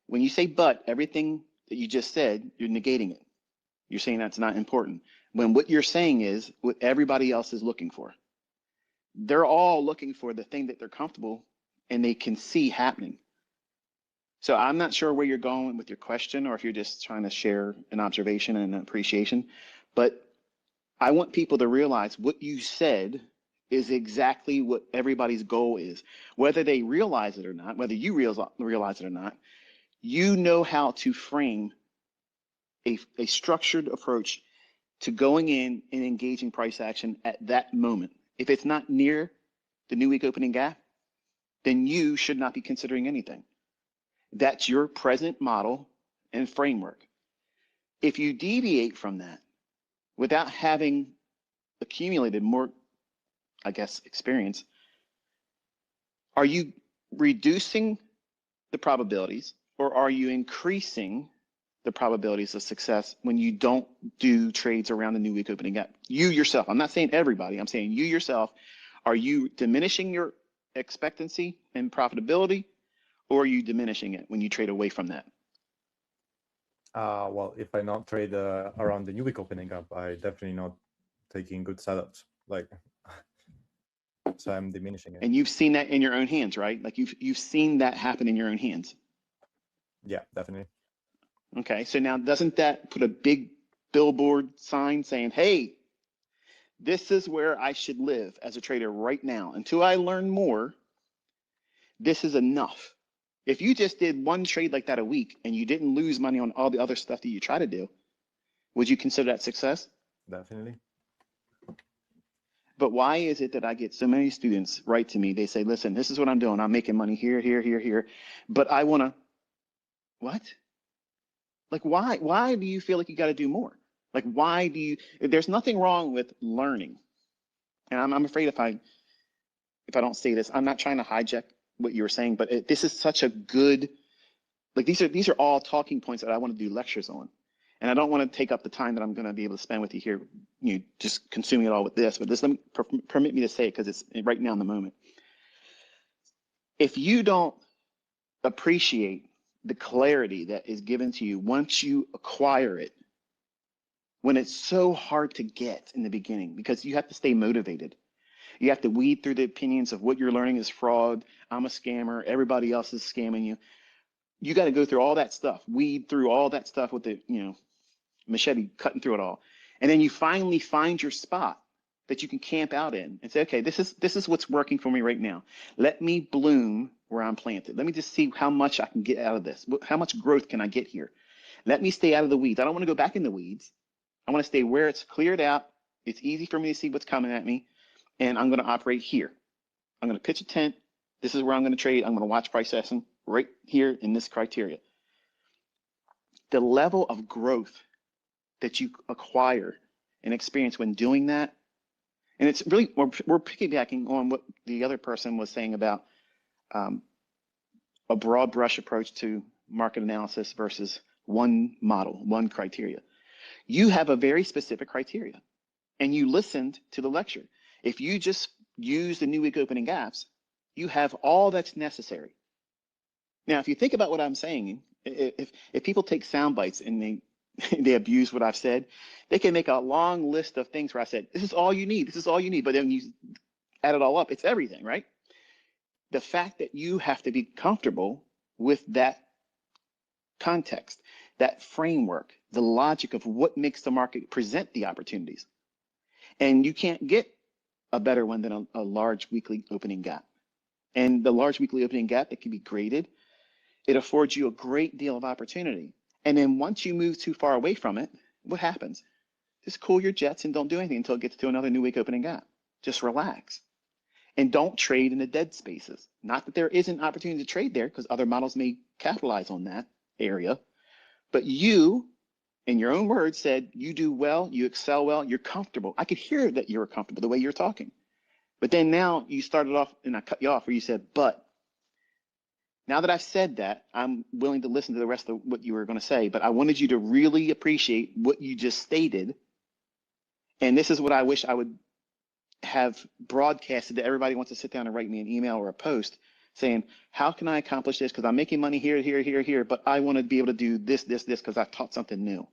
When you say but, everything that you just said, you're negating it. You're saying that's not important. When what you're saying is what everybody else is looking for. They're all looking for the thing that they're comfortable and they can see happening. So I'm not sure where you're going with your question or if you're just trying to share an observation and an appreciation, but I want people to realize what you said is exactly what everybody's goal is. Whether they realize it or not, whether you realize it or not, you know how to frame a structured approach to going in and engaging price action at that moment. If it's not near the new week opening gap, then you should not be considering anything. That's your present model and framework. If you deviate from that without having accumulated more, I guess, experience, are you reducing the probabilities or are you increasing the probabilities of success when you don't do trades around the new week opening gap? You yourself, I'm not saying everybody, I'm saying you yourself, are you diminishing your expectancy and profitability or are you diminishing it when you trade away from that? Well, if I not trade around the new week opening up, I definitely not taking good setups. Like, so I'm diminishing it. And you've seen that in your own hands, right? Like you've seen that happen in your own hands. Yeah, definitely. Okay, so now doesn't that put a big billboard sign saying, hey, this is where I should live as a trader right now. Until I learn more, this is enough. If you just did one trade like that a week and you didn't lose money on all the other stuff that you try to do, would you consider that success? Definitely. But why is it that I get so many students write to me? They say, listen, this is what I'm doing. I'm making money here, here, here, here. But I want to, what? Like, why? Why do you feel like you got to do more? Like, why do you, there's nothing wrong with learning. And I'm afraid if I don't say this, I'm not trying to hijack what you were saying, but this is such a good, like these are all talking points that I want to do lectures on. And I don't want to take up the time that I'm going to be able to spend with you here, just consuming it all with this, but let me permit me to say it because it's right now in the moment. If you don't appreciate the clarity that is given to you once you acquire it, when it's so hard to get in the beginning, because you have to stay motivated. You have to weed through the opinions of what you're learning is fraud. I'm a scammer. Everybody else is scamming you. You got to go through all that stuff, weed through all that stuff with the, machete cutting through it all. And then you finally find your spot that you can camp out in and say, okay, this is what's working for me right now. Let me bloom where I'm planted. Let me just see how much I can get out of this. How much growth can I get here? Let me stay out of the weeds. I don't want to go back in the weeds. I want to stay where it's cleared out. It's easy for me to see what's coming at me. And I'm going to operate here. I'm going to pitch a tent. This is where I'm going to trade. I'm going to watch price action right here in this criteria. The level of growth that you acquire and experience when doing that, and it's really, we're piggybacking on what the other person was saying about a broad brush approach to market analysis versus one model, one criteria. You have a very specific criteria, and you listened to the lecture. If you just use the new week opening gaps, you have all that's necessary. Now, if you think about what I'm saying, if people take sound bites and they abuse what I've said, they can make a long list of things where I said, this is all you need, this is all you need, but then you add it all up, it's everything, right? The fact that you have to be comfortable with that context, that framework, the logic of what makes the market present the opportunities. And you can't get a better one than a large weekly opening gap. And the large weekly opening gap that can be graded, it affords you a great deal of opportunity. And then once you move too far away from it, what happens? Just cool your jets and don't do anything until it gets to another new week opening gap. Just relax. And don't trade in the dead spaces. Not that there isn't opportunity to trade there, because other models may capitalize on that area. But you in your own words, said you do well, you excel well, you're comfortable. I could hear that you were comfortable the way you're talking. But then now you started off, and I cut you off where you said, but. Now that I've said that, I'm willing to listen to the rest of what you were going to say, but I wanted you to really appreciate what you just stated. And this is what I wish I would have broadcasted to everybody who wants to sit down and write me an email or a post saying, how can I accomplish this? Because I'm making money here, here, here, here, but I want to be able to do this, this, this, because I've taught something new.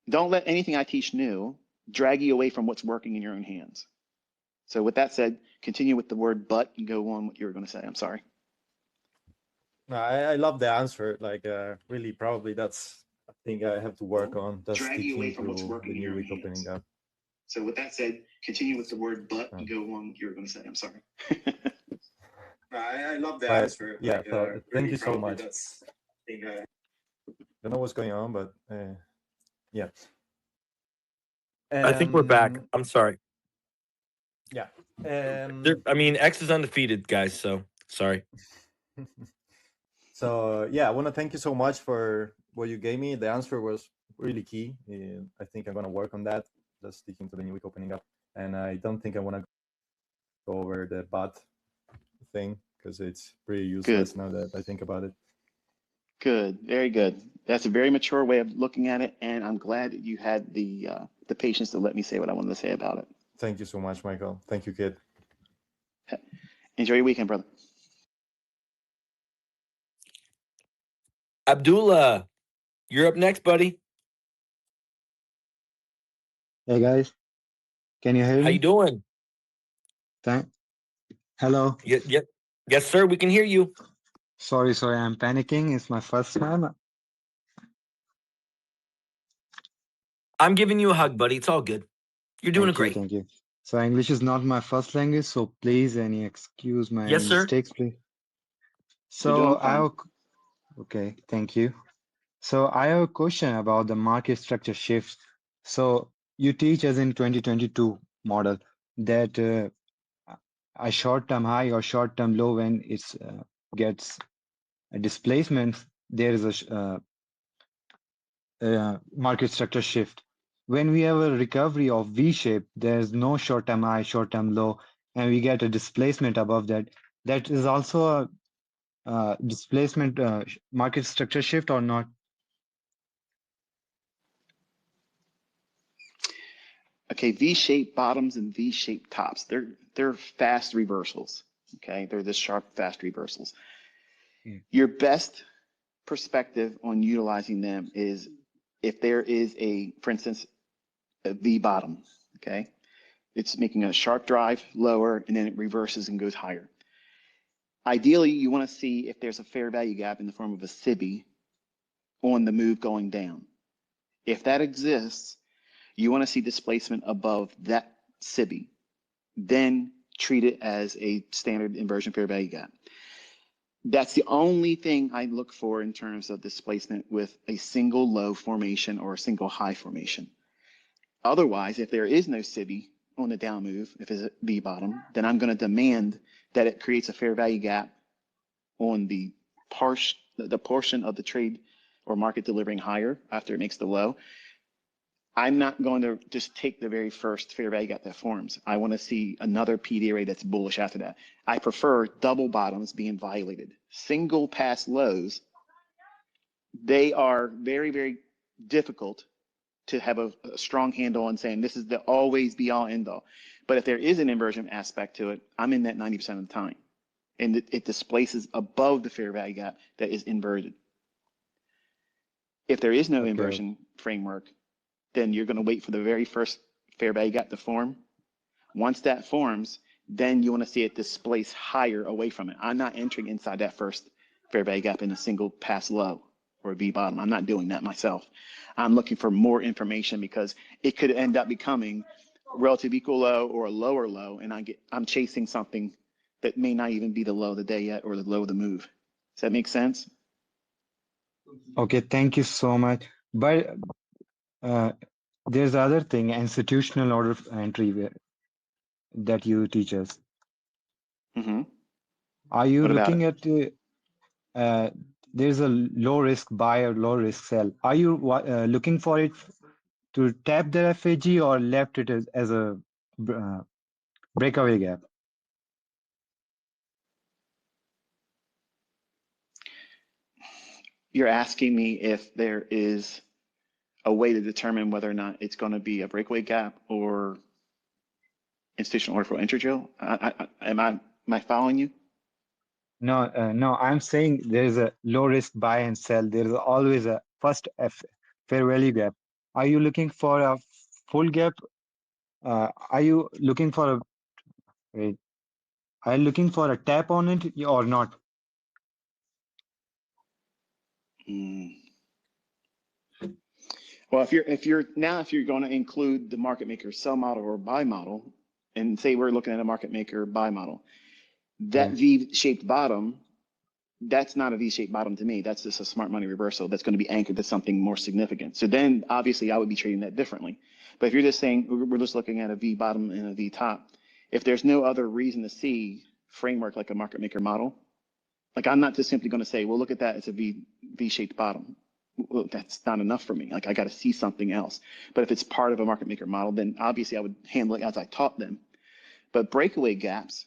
Don't let anything I teach new drag you away from what's working in your own hands. So with that said, continue with the word but and go on what you were going to say. I'm sorry. No, I love the answer. Like, really, probably that's a thing I have to work on. That's drag you away sticking from what's to working the in new your week hands. opening up. So with that said, continue with the word but and go on what you were going to say. I'm sorry. I love the But answer. yeah, Like, so thank really you so probably much. that's thing. Don't know what's going on, but yeah. I think we're back. I'm sorry. Yeah. I mean, X is undefeated, guys. So sorry. So yeah, I want to thank you so much for what you gave me. The answer was really key. I think I'm gonna work on that. Just sticking to the new week opening up, and I don't think I want to go over the but thing because it's pretty useless now that I think about it. Good, very good. That's a very mature way of looking at it, and I'm glad that you had the patience to let me say what I wanted to say about it. Thank you so much, Michael. Thank you, kid. Enjoy your weekend, brother. Abdullah, you're up next, buddy. Hey guys, can you hear How you me? doing? Hello. Yes, sir. We can hear you. Sorry, I'm panicking. It's my first time. I'm giving you a hug, buddy. It's all good. You're doing great. Thank you. So English is not my first language, so please, any excuse my Yes, sir. mistakes, please. You're doing So fine. okay, thank you. So I have a question about the market structure shifts. So you teach us in 2022 model that a short-term high or short-term low when it's gets a displacement, there is a market structure shift. When we have a recovery of V shape, there's no short-term high, short-term low, and we get a displacement above that. That is also a displacement market structure shift or not? Okay, V-shaped bottoms and V-shaped tops. They're fast reversals. Okay, they're the sharp, fast reversals. Your best perspective on utilizing them is if there is for instance, a V bottom. Okay, it's making a sharp drive lower and then it reverses and goes higher. Ideally, you want to see if there's a fair value gap in the form of a SIBI on the move going down. If that exists, you want to see displacement above that SIBI. Then treat it as a standard inversion fair value gap. That's the only thing I look for in terms of displacement with a single low formation or a single high formation. Otherwise, if there is no SIBI on the down move, if it's a V bottom, then I'm going to demand that it creates a fair value gap on the portion of the trade or market delivering higher after it makes the low. I'm not going to just take the very first fair value gap that forms. I want to see another PD array that's bullish after that. I prefer double bottoms being violated. Single pass lows, they are very, very difficult to have a strong handle on saying this is the always be all end all. But if there is an inversion aspect to it, I'm in that 90% of the time. And it displaces above the fair value gap that is inverted. If there is no inversion framework, then you're going to wait for the very first fair value gap to form. Once that forms, then you want to see it displace higher away from it. I'm not entering inside that first fair value gap in a single pass low or a V bottom. I'm not doing that myself. I'm looking for more information because it could end up becoming relative equal low or a lower low, and I'm chasing something that may not even be the low of the day yet or the low of the move. Does that make sense? Okay, thank you so much. But there's other thing, institutional order of entry that you teach us. Mm-hmm. Are you What about looking it? at there's a low risk buy or low risk sell. Are you looking for it to tap the FAG or left it as a uh, breakaway gap? You're asking me if there is a way to determine whether or not it's going to be a breakaway gap or institutional order flow entry drill. Am I following you? No, no, I'm saying there's a low risk buy and sell. There's always a first fair value gap. Are you looking for a full gap? Are you looking for a wait? Are you looking for a tap on it or not? Mm. Well, if you're going to include the market maker sell model or buy model, and say we're looking at a market maker buy model, that Yeah. V-shaped bottom, that's not a V-shaped bottom to me. That's just a smart money reversal that's going to be anchored to something more significant. So then obviously I would be trading that differently. But if you're just saying we're just looking at a V bottom and a V top, if there's no other reason to see framework like a market maker model, like I'm not just simply going to say, well, look at that, it's a V-shaped bottom. Well, that's not enough for me. Like I got to see something else. But if it's part of a market maker model, then obviously I would handle it as I taught them. But breakaway gaps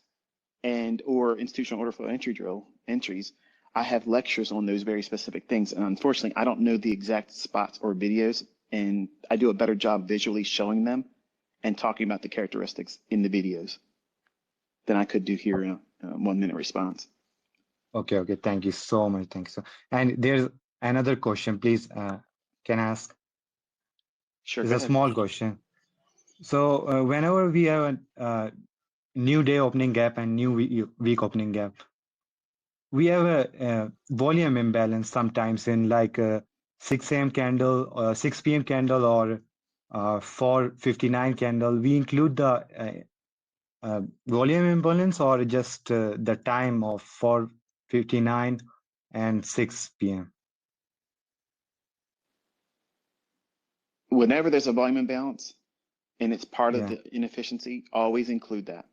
and or institutional order flow entry drill entries, I have lectures on those very specific things. And unfortunately, I don't know the exact spots or videos, and I do a better job visually showing them and talking about the characteristics in the videos than I could do here in a 1 minute response. Okay, okay. Thank you so much. Thank you so. And there's another question, please. Can I ask? Sure, It's go a ahead. small question. So whenever we have a new day opening gap and new week opening gap, we have a volume imbalance sometimes in like a 6 a.m. candle or 6 p.m. candle or 4:59 candle. We include the volume imbalance or just the time of 4:59 and 6 p.m. Whenever there's a volume imbalance and it's part of Yeah. the inefficiency, always include that.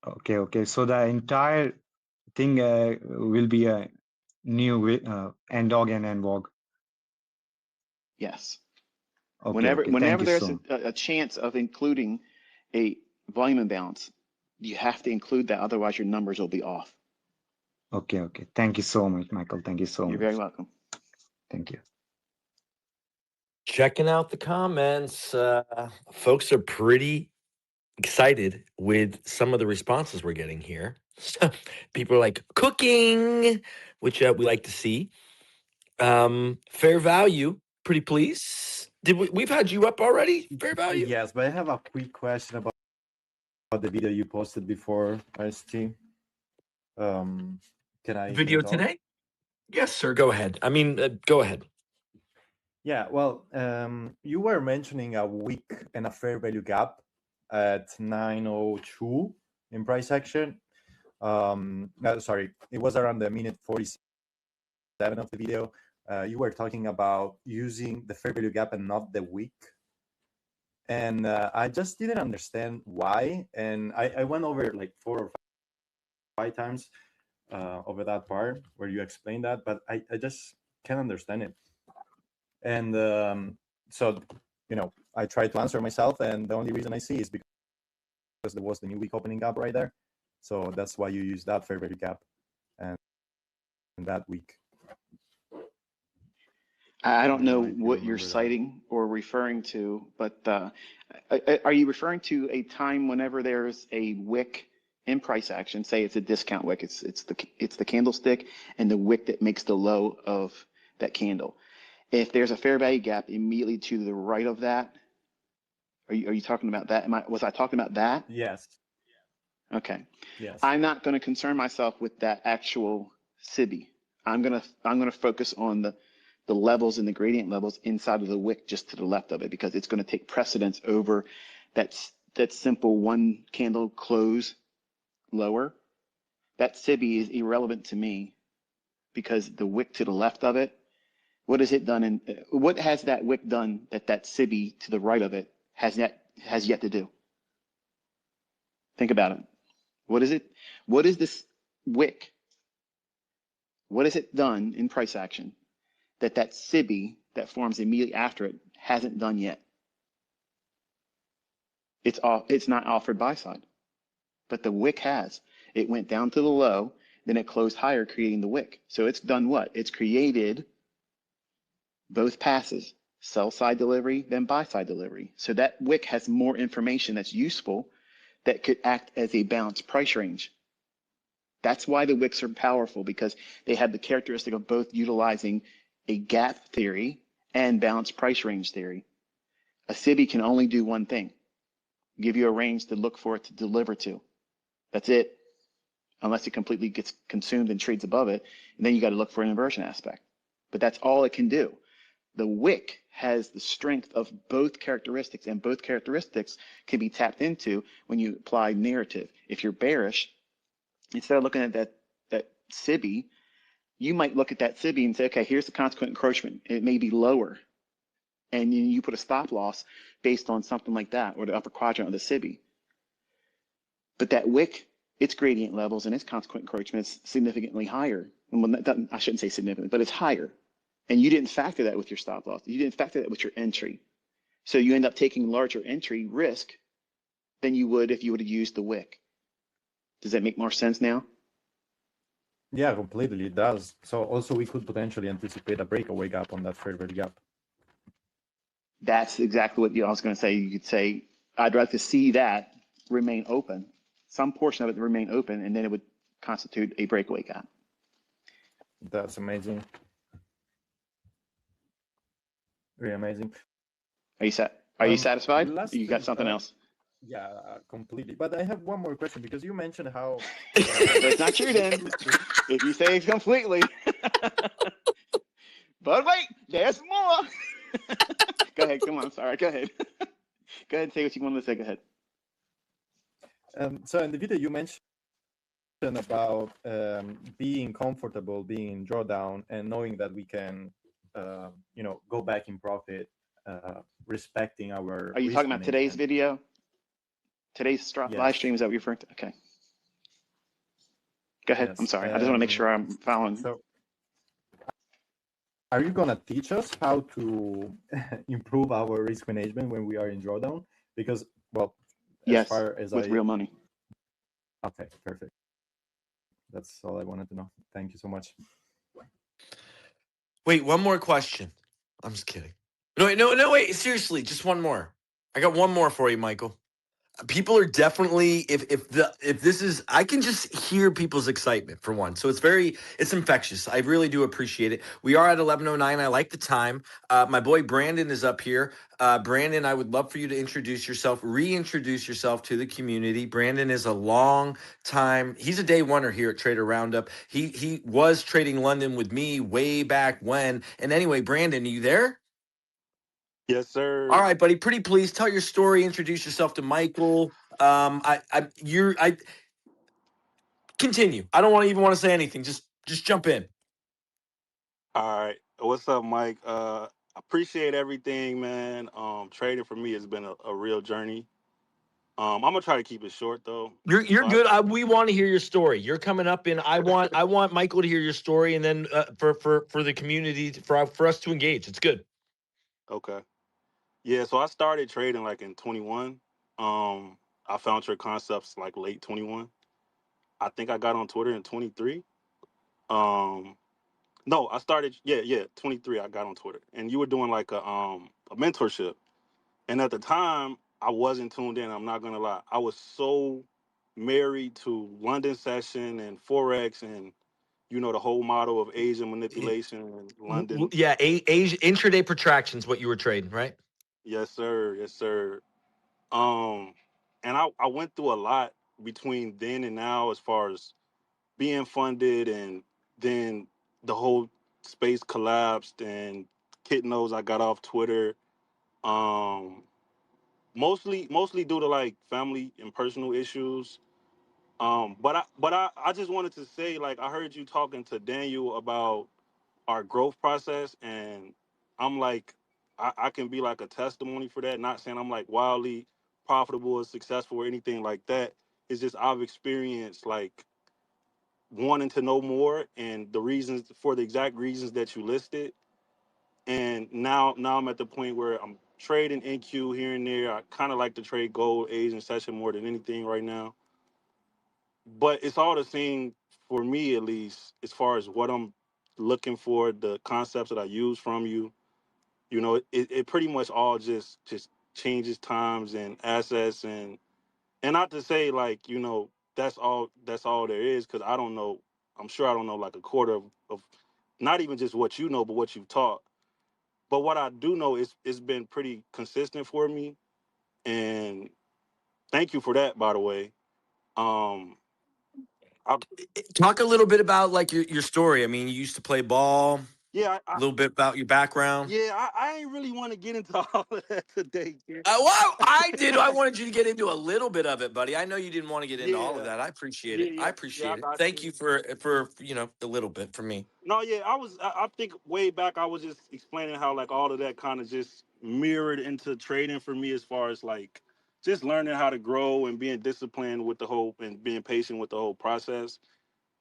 Okay, okay. So the entire thing will be a new end-log and end-log. Yes. Okay, okay. Thank Whenever you there's so much. a chance of including a volume imbalance, you have to include that. Otherwise, your numbers will be off. Okay, okay. Thank you so much, Michael. Thank you so You're very much. welcome. Thank you. Checking out the comments. Folks are pretty excited with some of the responses we're getting here. So people are like cooking, which we like to see. Fair value, pretty pleased. We've had you up already? Fair value? Yes, but I have a quick question about the video you posted before, ICT. Can I Video talk? today? Yes, sir. Go ahead. I mean, go ahead. Yeah, well, you were mentioning a weak and a fair value gap at 9:02 in price action. No, sorry, it was around the minute 47 of the video. You were talking about using the fair value gap and not the weak. And I just didn't understand why. And I went over like 4 or 5 times over that part where you explained that, but I just can't understand it. And so, I tried to answer myself, and the only reason I see is because there was the new week opening gap right there. So that's why you use that fair value gap and that week. I don't know if you what you're remember that. citing or referring to, but are you referring to a time whenever there's a wick in price action? Say it's a discount wick. It's the candlestick and the wick that makes the low of that candle. If there's a fair value gap immediately to the right of that, are you talking about that? Was I talking about that? Yes. Okay. Yes. I'm not going to concern myself with that actual SIBI. I'm gonna focus on the levels and the gradient levels inside of the wick just to the left of it, because it's going to take precedence over that simple one candle close lower. That SIBI is irrelevant to me because the wick to the left of it, what has it done, and what has that wick done that SIBI to the right of it has yet to do? Think about it. What is it? What is this wick What has it done in price action that that SIBI that forms immediately after it hasn't done yet? It's not offered buy side, but the wick has. It went down to the low, then it closed higher, creating the wick. So it's done what? It's created both passes, sell side delivery, then buy side delivery. So that wick has more information that's useful that could act as a balanced price range. That's why the wicks are powerful, because they have the characteristic of both utilizing a gap theory and balanced price range theory. A SIBI can only do one thing, give you a range to look for it to deliver to. That's it, unless it completely gets consumed and trades above it, and then you got to look for an inversion aspect. But that's all it can do. The wick has the strength of both characteristics, and both characteristics can be tapped into when you apply narrative. If you're bearish, instead of looking at that SIBI, you might look at that SIBI and say, okay, here's the consequent encroachment. It may be lower. And you put a stop loss based on something like that, or the upper quadrant of the SIBI. But that wick, its gradient levels and its consequent encroachment is significantly higher. Well, I shouldn't say significant, but it's higher. And you didn't factor that with your stop loss. You didn't factor that with your entry. So you end up taking larger entry risk than you would if you would have used the wick. Does that make more sense now? Yeah, completely. It does. So also we could potentially anticipate a breakaway gap on that fair value gap. That's exactly what I was going to say. You could say, I'd rather see that remain open, some portion of it remain open, and then it would constitute a breakaway gap. That's amazing. Really amazing. Are you satisfied? Last You got thing, something else? Yeah, completely. But I have one more question, because you mentioned how. So it's not true then. If you say it's completely. But wait, there's more. Go ahead. Come on. Sorry. Go ahead. Go ahead and say what you want to say. Go ahead. So in the video you mentioned about being comfortable being in drawdown and knowing that we can, go back in profit, respecting our. Are you talking about today's video? Today's live stream, is that what you're referring to? Okay. Go ahead. Yes. I'm sorry. I just want to make sure I'm following. So, are you gonna teach us how to improve our risk management when we are in drawdown? Because, well, yes, as far as with real money. Okay, perfect. That's all I wanted to know. Thank you so much. Wait, one more question. I'm just kidding. No, wait, seriously, just one more. I got one more for you, Michael. People are definitely, if this is, I can just hear people's excitement for one. So it's infectious. I really do appreciate it. We are at 11:09. I like the time. My boy Brandon is up here. Brandon, I would love for you to reintroduce yourself to the community. Brandon is a long time. He's a day oneer here at Trader Roundup. He was trading London with me way back when. And anyway, Brandon, are you there? Yes, sir. All right, buddy. Pretty please tell your story. Introduce yourself to Michael. I continue. I don't want to say anything. Just jump in. All right. What's up, Mike? Appreciate everything, man. Trading for me has been a real journey. I'm gonna try to keep it short though. You're good. We want to hear your story. You're coming up, and I want Michael to hear your story, and then for the community for us to engage. It's good. Okay. Yeah. So I started trading like in 21. I found Trade Concepts like late 21. I think I got on Twitter in 23. Um, no, I started. Yeah, 23. I got on Twitter, and you were doing like a mentorship. And at the time, I wasn't tuned in. I'm not gonna lie. I was so married to London session and Forex and the whole model of Asian manipulation in London. Yeah, Asia intraday protractions. What you were trading, right? Yes, sir. Yes, sir. Um, and I went through a lot between then and now as far as being funded, and then the whole space collapsed, and kid knows I got off Twitter. Um, mostly due to like family and personal issues. But I just wanted to say, like, I heard you talking to Daniel about our growth process, and I'm like, I can be like a testimony for that. Not saying I'm like wildly profitable or successful or anything like that. It's just I've experienced like wanting to know more and the reasons for the exact reasons that you listed. And now I'm at the point where I'm trading NQ here and there. I kind of like to trade gold, Asian session more than anything right now. But it's all the same for me, at least, as far as what I'm looking for, the concepts that I use from you. You know, it pretty much all just changes times and assets, and not to say like, you know, that's all there is, because I don't know. I'm sure I don't know like a quarter of not even just what you know, but what you've taught. But what I do know is it's been pretty consistent for me, and thank you for that, by the way. Um, I, Talk a little bit about like your story. I mean, you used to play ball. yeah, A little bit about your background. I ain't really want to get into all of that today, kid. Well, I did. I wanted you to get into a little bit of it, buddy. I know you didn't want to get into all of Yeah, that. I appreciate yeah, it. I yeah, yeah. I appreciate it. got Thank you. you for a little bit for me. No, yeah, I think way back I was just explaining how like all of that kind of just mirrored into trading for me, as far as like just learning how to grow and being disciplined with the whole and being patient with the whole process.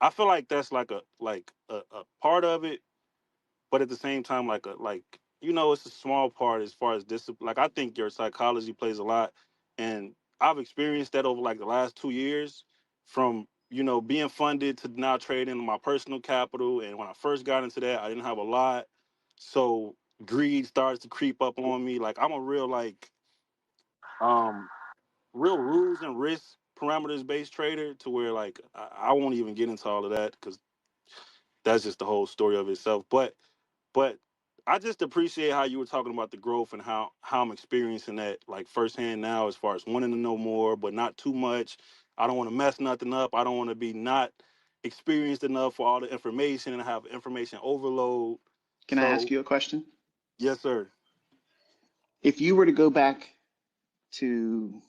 I feel like that's like a part of it, but at the same time, like you know, it's a small part as far as discipline. Like I think your psychology plays a lot, and I've experienced that over like the last 2 years, from you know being funded to now trading my personal capital. And when I first got into that, I didn't have a lot, so greed starts to creep up on me. Like I'm a real like um real rules and risk parameters based trader, to where like I won't even get into all of that because that's just the whole story of itself. But I just appreciate how you were talking about the growth and how I'm experiencing that like firsthand now, as far as wanting to know more, but not too much. I don't want to mess nothing up. I don't want to be not experienced enough for all the information and have information overload. Can I ask So you a question? yes, sir. If you were to go back to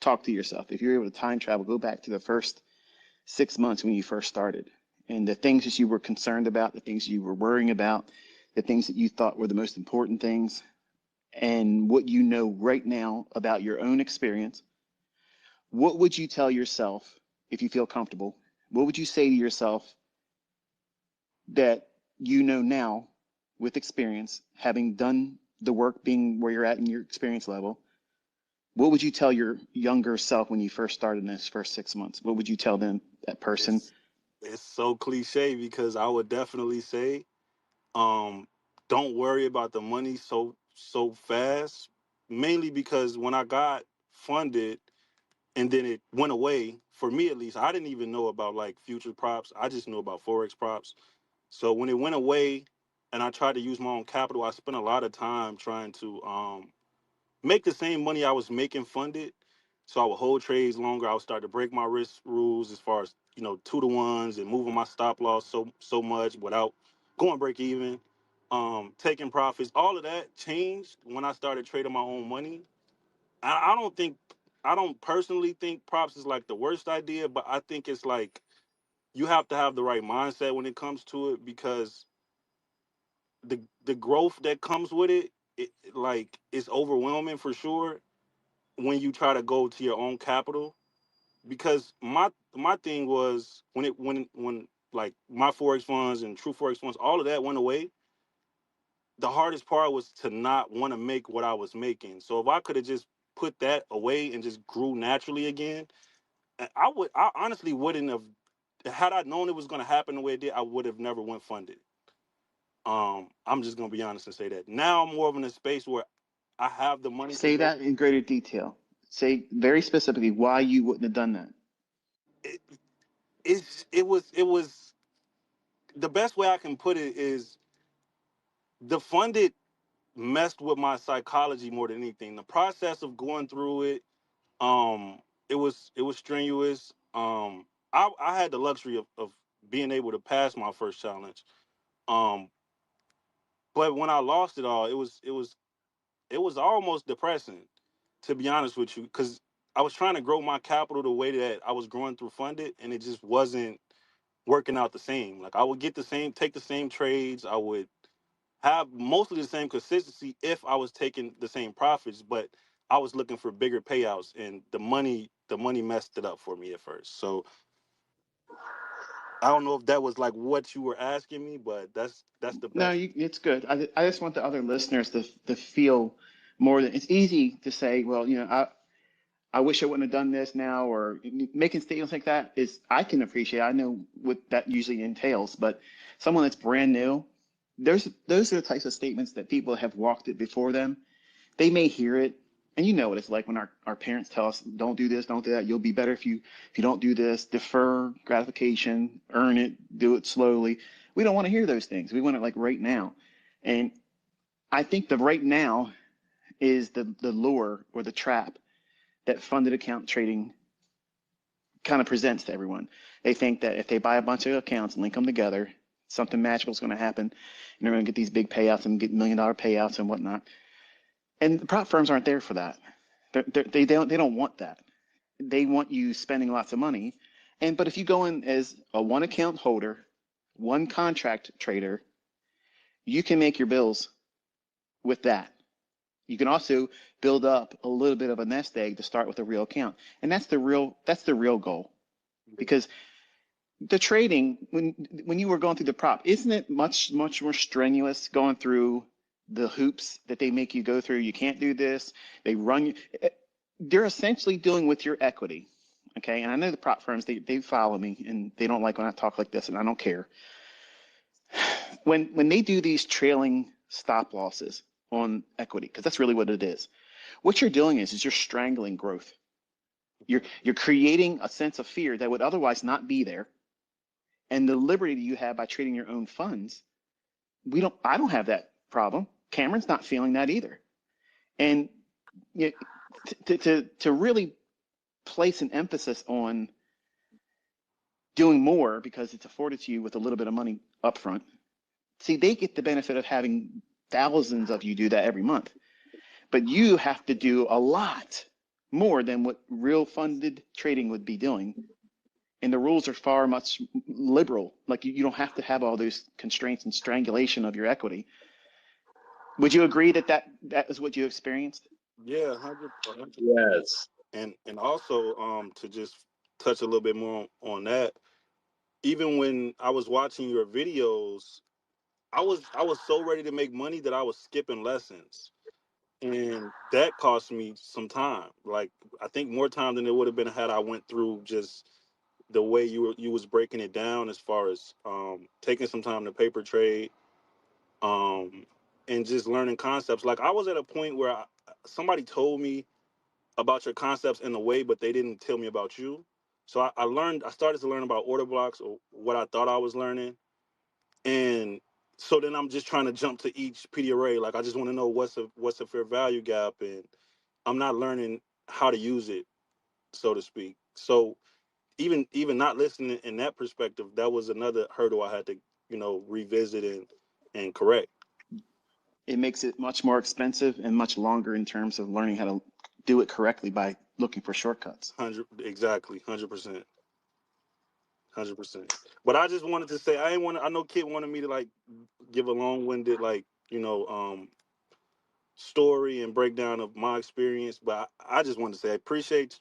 talk to yourself, if you're able to time travel, go back to the first 6 months when you first started, and the things that you were concerned about, the things you were worrying about, the things that you thought were the most important things, and what you know right now about your own experience, what would you tell yourself if you feel comfortable? What would you say to yourself that you know now with experience, having done the work, being where you're at in your experience level? What would you tell your younger self when you first started in this first 6 months? What would you tell them, that person? It's it's so cliche, because I would definitely say, um, don't worry about the money so fast. Mainly because when I got funded and then it went away, for me at least, I didn't even know about like future props. I just knew about forex props. So when it went away and I tried to use my own capital, I spent a lot of time trying to make the same money I was making funded. So I would hold trades longer. I would start to break my risk rules, as far as, you know, 2 to 1s, and moving my stop loss so much without going break even, taking profits. All of that changed when I started trading my own money. I don't think, I don't personally think props is like the worst idea, but I think it's like you have to have the right mindset when it comes to it, because the growth that comes with it like it's overwhelming for sure when you try to go to your own capital. Because my thing was, when like my forex funds and true forex funds, all of that went away, the hardest part was to not want to make what I was making. So if I could have just put that away and just grew naturally again, I honestly wouldn't have, had I known it was going to happen the way it did, I would have never went funded. I'm just going to be honest and say that now I'm more of in a space where I have the money to Say make that in greater detail. Say very specifically why you wouldn't have done that. it. It was the best way I can put it is, the funded messed with my psychology more than anything. The process of going through it, it was strenuous. I had the luxury of being able to pass my first challenge. Um, but when I lost it all, it was almost depressing, to be honest with you, because I was trying to grow my capital the way that I was growing through funded, and it just wasn't working out the same. Like I would take the same trades. I would have mostly the same consistency if I was taking the same profits, but I was looking for bigger payouts, and the money messed it up for me at first. So I don't know if that was like what you were asking me, but that's the No, best. it's good. I just want the other listeners to feel more than it's easy to say, well, I wish I wouldn't have done this now, or making statements like that is, I can appreciate. I know what that usually entails, but someone that's brand new, those are the types of statements that people have walked it before them. They may hear it, and you know what it's like when our parents tell us, don't do this, don't do that. You'll be better if you don't do this. Defer gratification, earn it, do it slowly. We don't want to hear those things. We want it like right now. And I think the right now is the lure or the trap that funded account trading kind of presents to everyone. They think that if they buy a bunch of accounts and link them together, something magical is going to happen, and they're going to get these big payouts and get $1 million payouts and whatnot. And the prop firms aren't there for that. They don't want that. They want you spending lots of money. But if you go in as a one account holder, one contract trader, you can make your bills with that. You can also build up a little bit of a nest egg to start with a real account. And that's the real goal. Because the trading, when you were going through the prop, isn't it much more strenuous going through the hoops that they make you go through? You can't do this. They run you. They're essentially dealing with your equity. Okay, and I know the prop firms, they follow me and they don't like when I talk like this, and I don't care. When they do these trailing stop losses on equity, because that's really what it is, what you're doing is you're strangling growth. You're creating a sense of fear that would otherwise not be there, and the liberty that you have by trading your own funds. I don't have that problem. Cameron's not feeling that either. And you to really place an emphasis on doing more because it's afforded to you with a little bit of money upfront. See, they get the benefit of having thousands of you do that every month, but you have to do a lot more than what real funded trading would be doing. And the rules are far much liberal. Like you don't have to have all those constraints and strangulation of your equity. Would you agree that is what you experienced? Yeah, 100%. Yes. And also to just touch a little bit more on that. Even when I was watching your videos, I was so ready to make money that I was skipping lessons, and that cost me some time. Like I think more time than it would have been had I went through just the way you was breaking it down, as far as taking some time to paper trade, um, and just learning concepts. Like I was at a point where somebody told me about your concepts in a way, but they didn't tell me about you. So I started to learn about order blocks, or what I thought I was learning. And so then I'm just trying to jump to each PD array. Like I just want to know what's a fair value gap, and I'm not learning how to use it, so to speak. So even not listening in that perspective, that was another hurdle I had to, revisit and correct. It makes it much more expensive and much longer in terms of learning how to do it correctly by looking for shortcuts. 100, exactly, 100%. 100%. But I just wanted to say, I ain't want I know Kit wanted me to like give a long-winded, like, story and breakdown of my experience, but I just wanted to say I appreciate